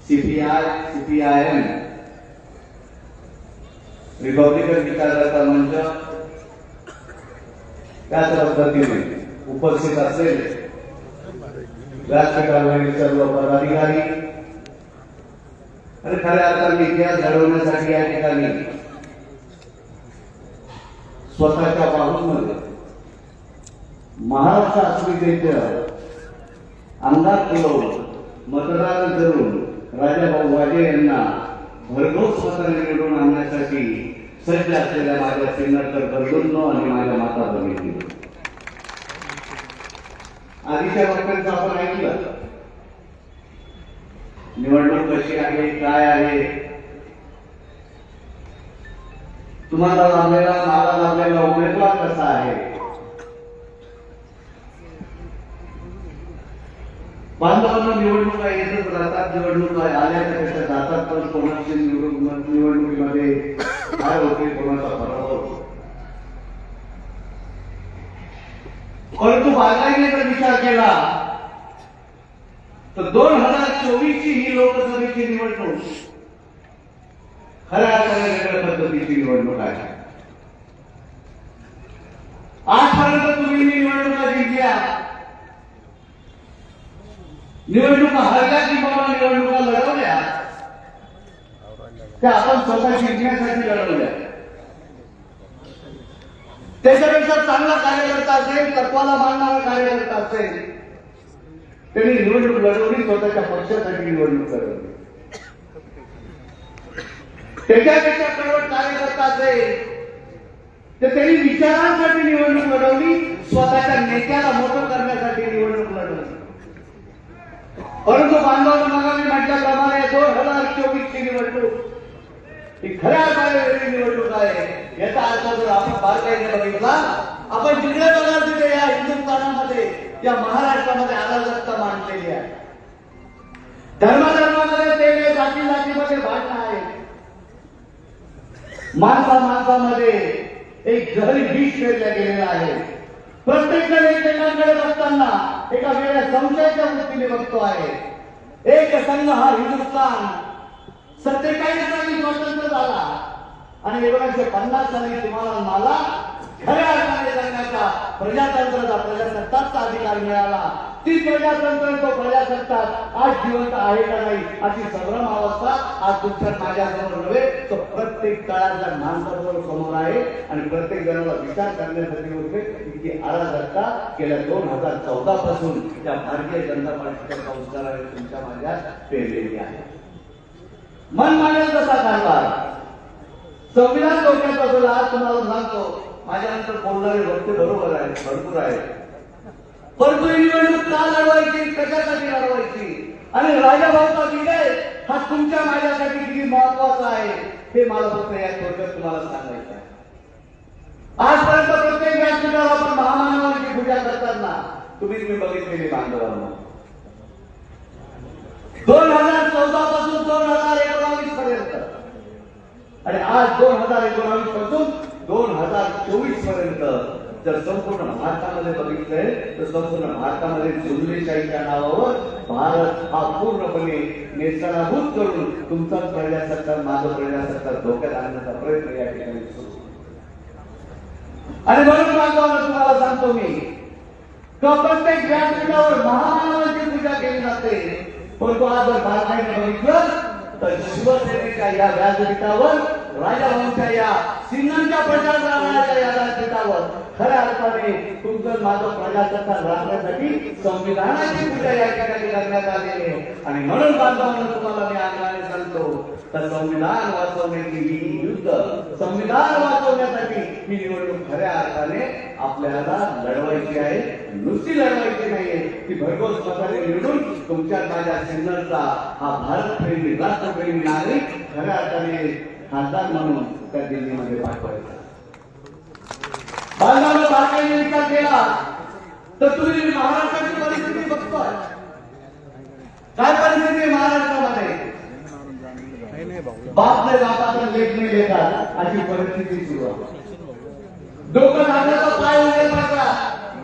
सीपीआय, सीपीआयएम, रिपब्लिकन विचारधारा मंच, त्याच पद्धतीने उपस्थित असलेले व्यासपीठावरील सर्व पदाधिकारी आणि खऱ्या अर्थाने इतिहास घडवण्यासाठी या ठिकाणी स्वतःच्या बाजूमध्ये महाराष्ट्र अस्मितेचं अंगात ठेवून मतदान करून राजाभाऊ वाजे यांना भरघोस मताने निवडून आणण्यासाठी सज्ज असलेल्या माझ्या सिन्नरकर बंधूंनो आणि माझ्या माता भगिनींनो, आधीच्या वक्त्यांचं आपण ऐकलं, निवडणूक कशी आहे, काय आहे, तुम्हाला लाभलेला, मला लाभलेला उमेदवार कसा आहे. बांधवांना निवडणुका येतच राहतात, निवडणुका आल्या तर त्याच्या जातात, पण कोणाची निवडणुकीमध्ये काय होते, कोणाचा पराभव होतो. परंतु बागायतीने जर विचार केला तर 2024 ची ही लोकसभेची निवडणूक खऱ्या अर्थाने वेगळ्या पद्धतीची निवडणूक आहे. आजपर्यंत तुम्ही निवडणुका जिंकल्या, निवडणुका हरल्या किंवा निवडणुका लढवल्या, त्या आपण स्वतः जिंकण्यासाठी लढवल्या. त्याच्यापेक्षा चांगला कार्यकर्ता असेल, तत्वाला मानणारा कार्यकर्ता असेल, त्यांनी निवडणूक लढवली, स्वतःच्या पक्षासाठी निवडणूक लढवली. त्याच्यापेक्षा कडवट कार्यकर्ता असेल तर त्यांनी विचारांसाठी निवडणूक लढवली, स्वतःच्या नेत्याला मोठं करण्यासाठी निवडणूक लढवली. परंतु बांधवांना मग मी म्हटल्याप्रमाणे 2024 ची निवडणूक ही खऱ्या अर्थाने वेगळी निवडणूक आहे. याचा अर्थ जर आपण बारकाईने बघितला, आपण जिकडे बघाल तिथे या हिंदुस्थानामध्ये, या महाराष्ट्रामध्ये अराजकता मांडलेली आहे. धर्माधर्मामध्ये ते जाती जातीमध्ये भांडणं आहे. माणसामध्ये एक जहरी विष पेरल्या गेलेला आहे. प्रत्येक जण एकमेकांकडे बघताना एका वेगळ्या संशयाच्या वृत्तीने बघतो आहे. एक संघ हा हिंदुस्थान 47 साली स्वतंत्र झाला आणि 1950 साली तुम्हाला मला खऱ्या अर्थाने जगण्याचा प्रजासत्ताकचा अधिकार मिळाला. ती प्रजातंत्र, तो प्रजासत्ताक आज जिवंत आहे का नाही अशी संभ्रम अवस्था आज तुमच्या माझ्यासमोर नव्हे, तो प्रत्येक काळातल्या माणसाबरोबर समोर आहे आणि प्रत्येक जणाला विचार करण्यासाठी होते की अराजकता गेल्या 2014 पासून त्या भारतीय जनता पार्टीच्या संस्काराने तुमच्या माझ्या पेरलेली आहे. मन मानेल तसा कारभार, संविधान डोक्यात बसवला. आज तुम्हाला सांगतो, माझ्यानंतर बोलणारे वक्ते बरोबर आहेत, भरपूर आहेत, परंतु ही निवडणूक का लढवायची, कशासाठी लढवायची आणि राजाभाऊचा विजय हा तुमच्या माझ्यासाठी किती महत्वाचा आहे हे मला फक्त या थोडक्यात तुम्हाला सांगायचं आहे. आजपर्यंत प्रत्येक व्यासपीठावर आपण महामानवांची पूजा करताना तुम्ही बघितलेली बांधवांना 2014 पासून 2019 पर्यंत आणि आज 2019 पासून 2024 पर्यंत जर संपूर्ण भारतामध्ये बघितलंय तर संपूर्ण भारतामध्ये जुमलेशाहीच्या नावावर भारत हा पूर्णपणे नेस्तनाभूत करून तुमचाच प्रजासत्ताक, माझं प्रजासत्ताक धोक्यात आणण्याचा प्रयत्न या ठिकाणी सुरू. आणि म्हणून बांधवांना तुम्हाला सांगतो मी, प्रत्येक व्यासपीठावर महामानवांची पूजा केली जाते, परंतु आज जर भारताने बघितलं तर शिवसेनेच्या या व्यासपीठावर, राजाभाऊंच्या या सिन्नरच्या प्रजासत्ताकाच्या या व्यासपीठावर खऱ्या अर्थाने तुमचं माझं प्रजासत्ताक राखण्यासाठी संविधानाची पूजा या ठिकाणी करण्यात आलेली आहे. आणि म्हणून बांधवांना तुम्हाला मी आग्रहाने सांगतो, तर संविधान वाचवण्याची ही युद्ध, संविधान वाचवण्यासाठी ही निवडणूक खऱ्या अर्थाने आपल्याला लढवायची आहे, नुसती लढवायची नाहीये, ती भरघोस मताने निवडून तुमच्या माझ्या सिन्नरचा हा भारतप्रेमी राष्ट्रप्रेमी नागरिक खऱ्या अर्थाने खासदार म्हणून त्या दिल्लीमध्ये पाठवायचा. बांधवांनो, बारकाईने विचार केला तर तुम्ही महाराष्ट्राची परिस्थिती बघतोय. काय परिस्थिती आहे महाराष्ट्रामध्ये? बापने बापाचा लेख नाही देतात अशी परिस्थिती सुरू आहे. डोकं झालं तर पाय उघडे पडतात,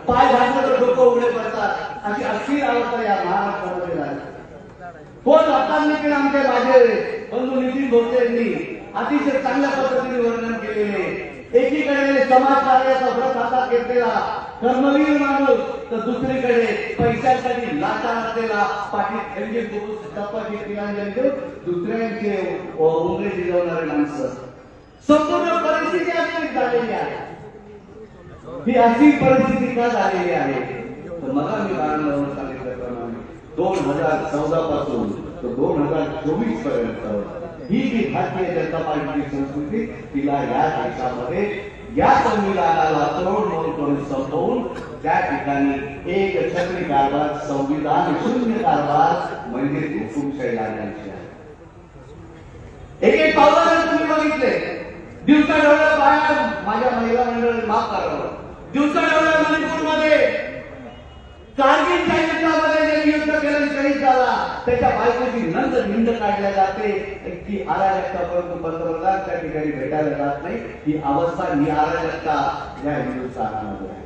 पाय झालं तर डोकं उघडे पडतात, अशी अस्थिर अवस्था या महाराष्ट्रामध्ये झाली. कोण हक्कांनी आमचे माझे बंधू नितीन भोसले यांनी अतिशय चांगल्या पद्धतीने वर्णन केलेले. एकीकडे समाजकार्याचा व्रत हातात घेतलेला कर्मवीर माणूस, तर दुसरीकडे पैशासाठी लाचार असलेला पाठीत खंजीर पुरुष चपाती तिरंजन देऊन दुसऱ्यांचे उंगरे जिरवणारे माणसं. संपूर्ण परिस्थिती अशी झालेली आहे. ही अशी परिस्थिती का झालेली आहे तर मला मी बाळांवर सांगितल्याप्रमाणे 2014 पासून तर 2024 पर्यंत ही जी भारतीय जनता पार्टीची संस्कृती तिला या देशामध्ये या संविधानाला तोडमोड करून संपवून त्या ठिकाणी एक छत्री कारभार, संविधान शून्य कारभार म्हणजे हुकुमशाही लागण्याची आहे. एक पावलं तुम्ही बघितले. दिवसा डोळ्या बाहेर माझ्या महिला मंडळाने माफ करावं. दिवसा डोळ्या मणिपूरमध्ये कारगिलच्या युद्धामध्ये जे युद्ध केलं शहीद झाला त्याच्या बायकोची नंद हिंद काढल्या जाते. ती अराजकता परंतु पंतप्रधान त्या ठिकाणी भेटायला जात नाही. ही अवस्था ही अराजकता या हिंदुस्थानामध्ये आहे.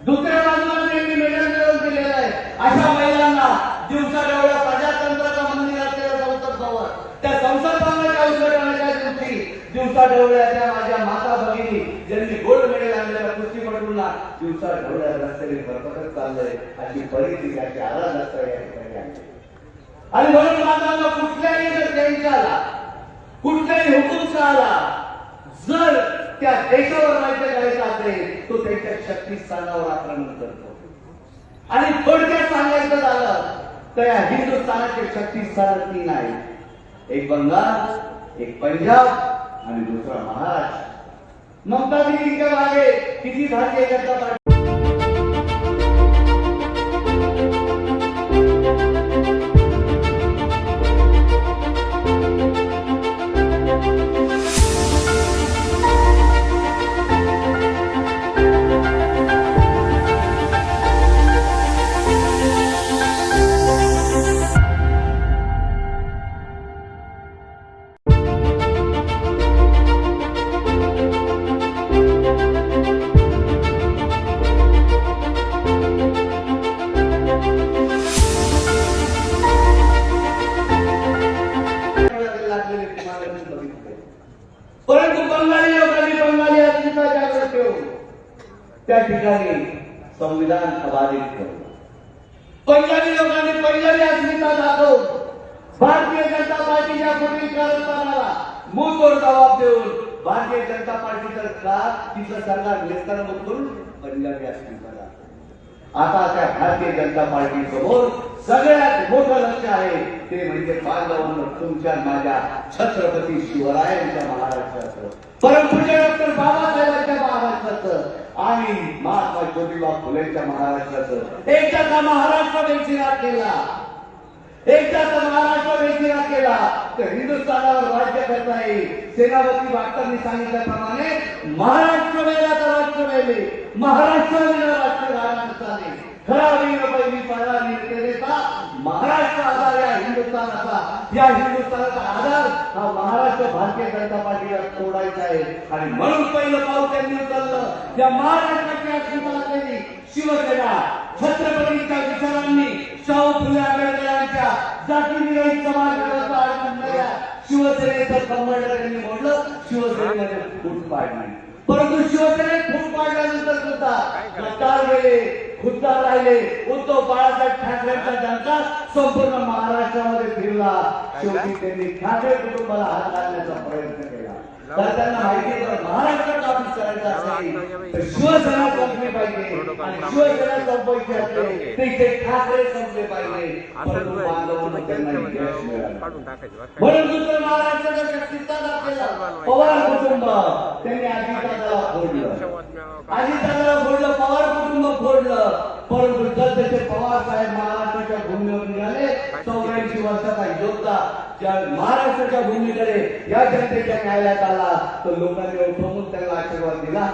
दुसऱ्या बाजूला त्यांनी मेडल मिळवून दिलेलं आहे. अशा महिलांना दिवसा डोळ्या प्रजातंत्राचा मंदिर असलेल्या संसद भवन, त्या संसद भवनाच्या उद्घाटनाच्या दिवशी दिवसा डोळ्याच्या माझ्या माता भगिनी ज्यांनी गोल्ड मेडल आणलेल्या कुस्तीपटूंना दिवसा डोळ्या रस्त्याने फरफटत चाललंय अशी परिस्थिती, अशी अराजकता या ठिकाणी आहे. आणि म्हणून बांधवांना कुठल्याही जर त्यांच्या आला, कुठल्याही हुकुमचा आला, जर त्या देशावर राज्य करायचं असेल तो त्यांच्या शक्तिस्थानावर आक्रमण करतो. आणि थोडक्यात सांगायचं झालं तर या हिंदुस्थानाचे शक्तिस्थान 3 आहे. एक बंगाल, एक पंजाब आणि दुसरा महाराष्ट्र. ममता दीदींच्या मागे किती भारतीय जनता पार्टी परंतु बंगाली लोकांनी बंगाली अस्मिता जागृत ठेवून त्या ठिकाणी संविधान अबाधित केलं. पंजाबी लोकांनी पंजाबी अस्मिता दाखवून भारतीय जनता पार्टीच्या पुढील कारभाराला मूळतोड जबाब देऊन भारतीय जनता पार्टीचं का तिचं सरकार नेस्तनाबूत करून पंजाबी अस्मिता दाखवली. आता त्या भारतीय जनता पार्टी समोर सगळ्यात मोठं लक्ष आहे ते म्हणजे बांधवांना तुमच्या माझ्या छत्रपती शिवरायांच्या महाराष्ट्राचं, परमपूज्य डॉक्टर बाबासाहेबांच्या महाराष्ट्राचं आणि महात्मा ज्योतिबा फुलेंच्या महाराष्ट्राचं. एकदा महाराष्ट्र वेचीरा केला, एकदा महाराष्ट्र वेचीरा केला तर हिंदुस्थानावर राज्य करता येईल. सेनापती बागतांनी सांगितल्याप्रमाणे महाराष्ट्र वेला तर राष्ट्र वेले, महाराष्ट्र वेला राष्ट्र राजस्थानी खरा वीर पहिली पडा निर्देता महाराष्ट्र आधार या हिंदुस्थानाचा. या हिंदुस्थानाचा आधार हा महाराष्ट्र भारतीय जनता पार्टीला तोडायचा आहे. आणि म्हणून पहिलं पाऊल त्यांनी उचललं. त्या महाराष्ट्राची अस्मिता असलेली शिवसेना, छत्रपतींच्या विचारांनी शाहू फुले आंबेडकरांच्या जातीविरहित समाज व्यवस्था आणणाऱ्या शिवसेनेचं कंबळ त्यांनी मोडलं, शिवसेनेमध्ये फूट पाडली. परंतु शिवसेनेत फूट पाडल्यानंतर सुद्धा गद्दार गेले, खुद्दार राहिले. उद्धव बाळासाहेब ठाकरेंचा डंका संपूर्ण महाराष्ट्रामध्ये फिरला. शेवटी त्यांनी ठाकरे कुटुंबाला हात घालण्याचा प्रयत्न केला. तर त्यांना माहिती आहे महाराष्ट्र काबीज करायचा असेल पाहिजे तर शिवसेना संपली पाहिजे आणि शिवसेना संपवायची असते तर इथे ठाकरे संपले पाहिजे. परंतु बांधवांना त्यांना यश मिळालं. म्हणून दुसरं महाराष्ट्राचा शक्तीचा दाखला पवार कुटुंब त्यांनी अजितदादाला फोडलं, अजितदादाला फोडलं, पवार कुटुंब फोडलं. परंतु जसे पवार साहेब महाराष्ट्राच्या भूमीवर निघाले 84 वर्षाचा योद्धा ज्या महाराष्ट्राच्या भूमीकडे या जनतेच्या न्यायालयात आला तर लोकांनी प्रमुख त्याला आशीर्वाद दिला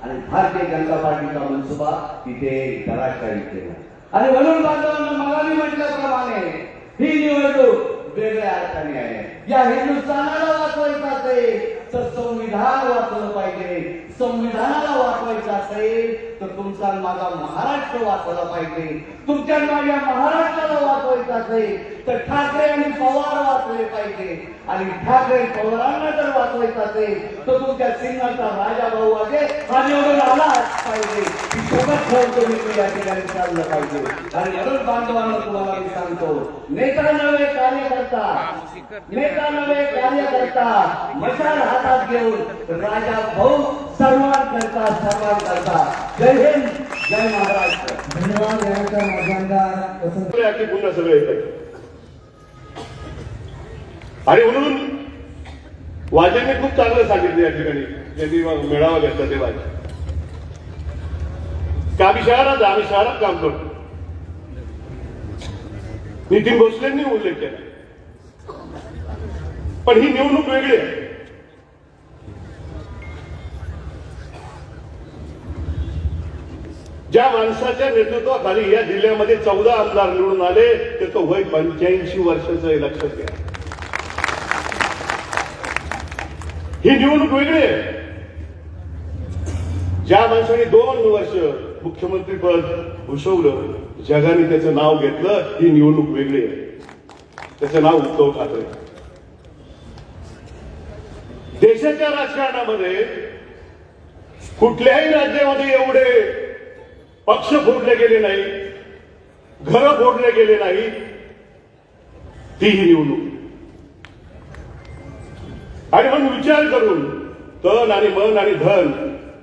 आणि भारतीय जनता पार्टीचा मनसुबा तिथे धराशायी केला. आणि म्हणून बांधवांना मला मी म्हटल्याप्रमाणे ही निवडणूक वेगळ्या अर्थाने आहे. या हिंदुस्थानाला वाचवायचं असेल तर संविधान वाचवलं पाहिजे. संविधानाला वाचवायचं असेल तर तुमचा आणि माझा महाराष्ट्र वाचवला पाहिजे. तुमच्या माझ्या महाराष्ट्राला वाचवायचं असेल तर ठाकरे आणि पवार वाचले पाहिजे. आणि ठाकरे पवारांना जर वाचवायचं असेल तर तुमच्या सिंहाचा राजा भाऊ आहे हा निवडून आलाच पाहिजे. ही सोबत ठेवतो मी या ठिकाणी चाललं पाहिजे. आणि म्हणून बांधवांना तुम्हाला मी सांगतो, नेता नव्हे कार्यकर्ता, नेता नव्हे कार्यकर्ता, मशाल हातात घेऊन राजा भाऊ सर्वांकरता सर्वांकरता. जय हिंद, जय महाराष्ट्र. धन्यवाद. यानंतर माझे आमदार पुन्हा सगळे येतात आणि म्हणून वाजेंनी खूप चांगलं सांगितलं या ठिकाणी ज्यांनी मेळावा घेतला तेव्हा की आम्ही शहरात काम करतो. नितीन भोसलेंनी उल्लेख केला. पण ही निवडणूक वेगळी आहे. ज्या माणसाच्या नेतृत्वाखाली या जिल्ह्यामध्ये 14 आमदार निवडून आले त्याचं वय 85 वर्षाचं आहे, लक्षात घ्या. ही निवडणूक वेगळी आहे. ज्या माणसाने 2 वर्ष मुख्यमंत्री पद भूषवलं, जगाने त्याचं नाव घेतलं, ही निवडणूक वेगळी आहे. त्याचं नाव उद्धव ठाकरे. देशाच्या राजकारणामध्ये कुठल्याही राज्यामध्ये एवढे पक्ष फोडले गेले नाही, घरं फोडले गेले नाही, ती ही निवडणूक. आणि म्हणून विचार करून तन आणि मन आणि धन,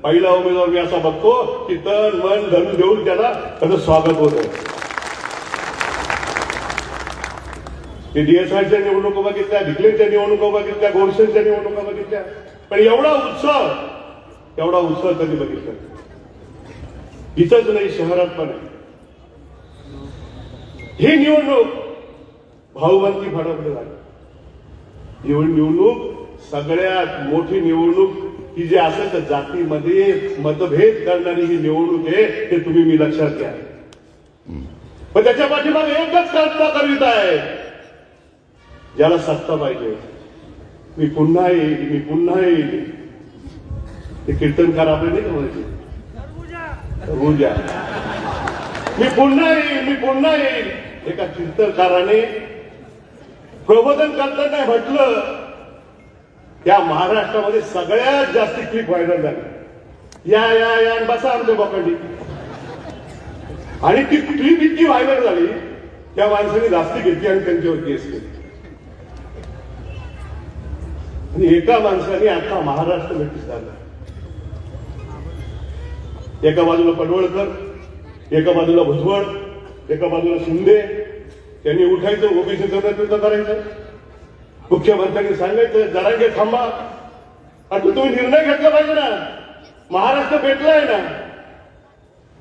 पहिला उमेदवार मी असा बघतो की तन मन धन देऊन त्याला त्याचं स्वागत होतं. ते डीएसआयच्या निवडणुका बघितल्या, भिकलेच्या निवडणुका बघितल्या, गोडसेच्या निवडणुका बघितल्या, पण एवढा उत्सव कधी बघितला इथंच नाही, शहरात पण आहे. ही निवडणूक भाऊबंदी फडकली झाली. निवडणूक सगळ्यात मोठी निवडणूक ही जी असेल तर जातीमध्ये मतभेद करणारी ही निवडणूक आहे, ते तुम्ही मी लक्षात घ्या. पण त्याच्या पाठीमागे एकच कविता आहे, ज्याला सत्ता पाहिजे. मी पुन्हा येईल. ते कीर्तनकार आपले नाही का म्हणायचे, ऊर्जा. मी पुन्हा येईल. एका कीर्तनकाराने प्रबोधन करताना म्हटलं, त्या महाराष्ट्रामध्ये सगळ्यात जास्त क्लिप व्हायरल झाली. या बसा आमच्या बोकांडी. आणि ती क्लिप इतकी व्हायरल झाली, त्या माणसाने जास्ती घेतली आणि त्यांच्यावर केस केली. आणि एका माणसाने आता महाराष्ट्र नक्कीच झाला. एका बाजूला पडवळकर, एका बाजूला भुजबळ, एका बाजूला शिंदे. त्यांनी उठायचं, ओबीसीचं नेतृत्व करायचं. मुख्यमंत्र्यांनी सांगायचं जरांगे थांबा. आता तुम्ही निर्णय घेतला पाहिजे ना. महाराष्ट्र भेटलाय ना.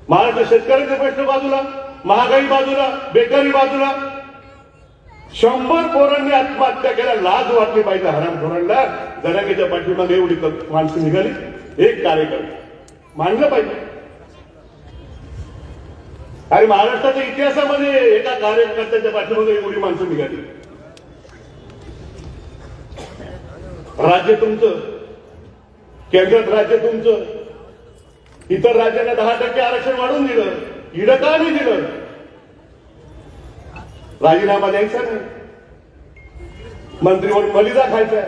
महाराष्ट्र शेतकऱ्यांचे प्रश्न बाजूला, महागाई बाजूला, बेकारी बाजूला. 100 पोरांनी आत्महत्या केल्या, लाज वाटली पाहिजे हरामखोरांना. जरांगेच्या पाठीमागे एवढी माणसं निघाली, एक कार्यकर्ता मानलं पाहिजे. आणि महाराष्ट्राच्या इतिहासामध्ये एका कार्यकर्त्याच्या पाठीमागे एवढी माणसं निघाली. राज्य तुमचं, केंद्रात राज्य तुमचं. इतर राज्यांना 10% आरक्षण वाढवून दिलं, इडं का नाही दिलं? राजीनामा द्यायचा नाही, मंत्री म्हणून मलिदा खायचा,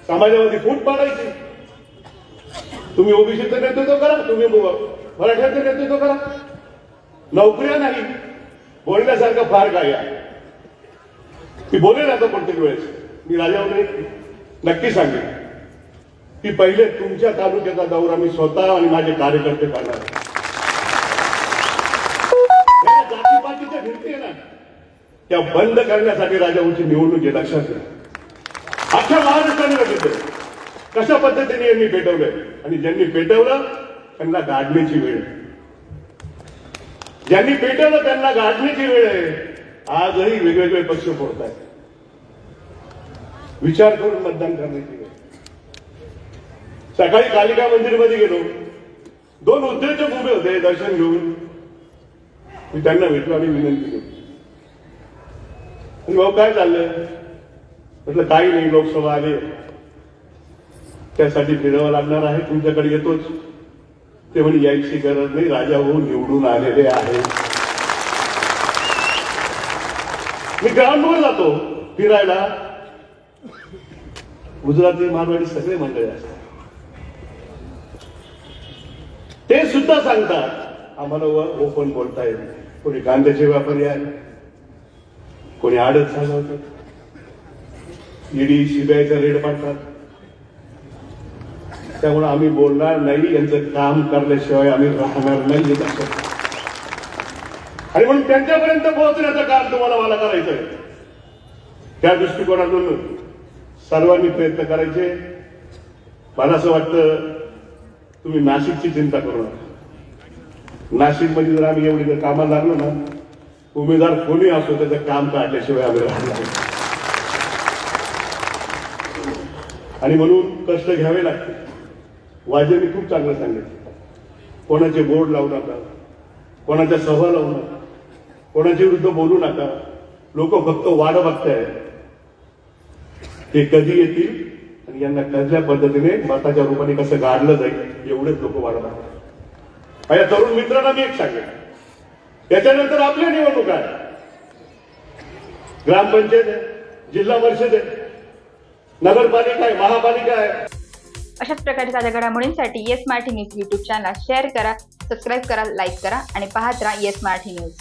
समाजामध्ये फूट पाडायची. तुम्ही ओबीसीचं नेतृत्व करा, तुम्ही मराठ्यांचं नेतृत्व करा. नोकऱ्या नाही, बोलण्यासारखं फार काय आहे. मी बोलेल आता प्रत्येक वेळेस. मी राजावर नक्की सांगेन की पहिले तुमच्या तालुक्याचा दौरा मी स्वतः आणि माझे कार्यकर्ते करणार आहे. या जातीपातीच्या भिंती आहे ना, त्या बंद करण्यासाठी राजाभाऊची निवडणूक आहे, लक्षात घ्या. अख्ख्या महाराष्ट्राने बघितलं कशा पद्धतीने यांनी पेटवलंय, आणि ज्यांनी पेटवलं त्यांना गाडण्याची वेळ आहे. ज्यांनी पेटवलं त्यांना गाडण्याची वेळ आहे. आजही वेगवेगळे पक्ष फोडत आहेत. विचार करून मतदान करण्याची वेळ. सकाळी कालिका मंदिरमध्ये गेलो, 2 उद्योजक उभे होते दर्शन घेऊन. मी त्यांना भेटलो आणि विनंती केली, भाऊ काय चाललंय? म्हटलं काही नाही, लोकसभा आले त्यासाठी फिरावं लागणार आहे, तुमच्याकडे येतोच. ते म्हणे यायची गरज नाही, राजाभाऊ निवडून आलेले आहे. मी ग्राउंडवर जातो फिरायला, गुजराती मारवाडी सगळे मंडळी असतात. ते सुद्धा सांगतात आम्हाला ओपन बोलता येईल. कोणी कांद्याचे व्यापारी आहे, कोणी आडत चालवतात, ईडी सीबीआयचा रेड पाडतात. त्यामुळे आम्ही बोलणार नाही, यांचं काम करल्याशिवाय आम्ही राहणार नाही. आणि म्हणून त्यांच्यापर्यंत पोहोचण्याचं काम तुम्हाला मला करायचंय. त्या दृष्टिकोनातून सर्वांनी प्रयत्न करायचे. मला असं वाटतं तुम्ही नाशिकची चिंता करू नका. नाशिकमध्ये जर आम्ही एवढी जर कामाला लागलो ना, उमेदवार कोणी असो त्याचं काम काढल्याशिवाय आम्ही राहणार नाही. आणि म्हणून कष्ट घ्यावे लागते. वाजेने खूप चांगलं सांगितलं, कोणाचे बोर्ड लावू नका, कोणाच्या सभा लावू नका, कोणाच्या विरुद्ध बोलू नका. लोक फक्त वाट बघताय ते कधी येतील आणि यांना कसल्या पद्धतीने मताच्या रूपाने कसं गाडलं जाईल एवढेच लोक वाट बघतात. माझ्या तरुण मित्रांना मी एक सांगेन, त्याच्यानंतर आपल्या निवडणूक आहे, ग्रामपंचायत आहे, जिल्हा परिषद आहे, नगरपालिका आहे, महापालिका आहे. अशाच प्रकारच्या ताज्या घडामोडींसाठी yes Marathi news YouTube channel share करा, सबस्क्राईब करा, लाईक करा आणि पाहत राहा येस मराठी न्यूज.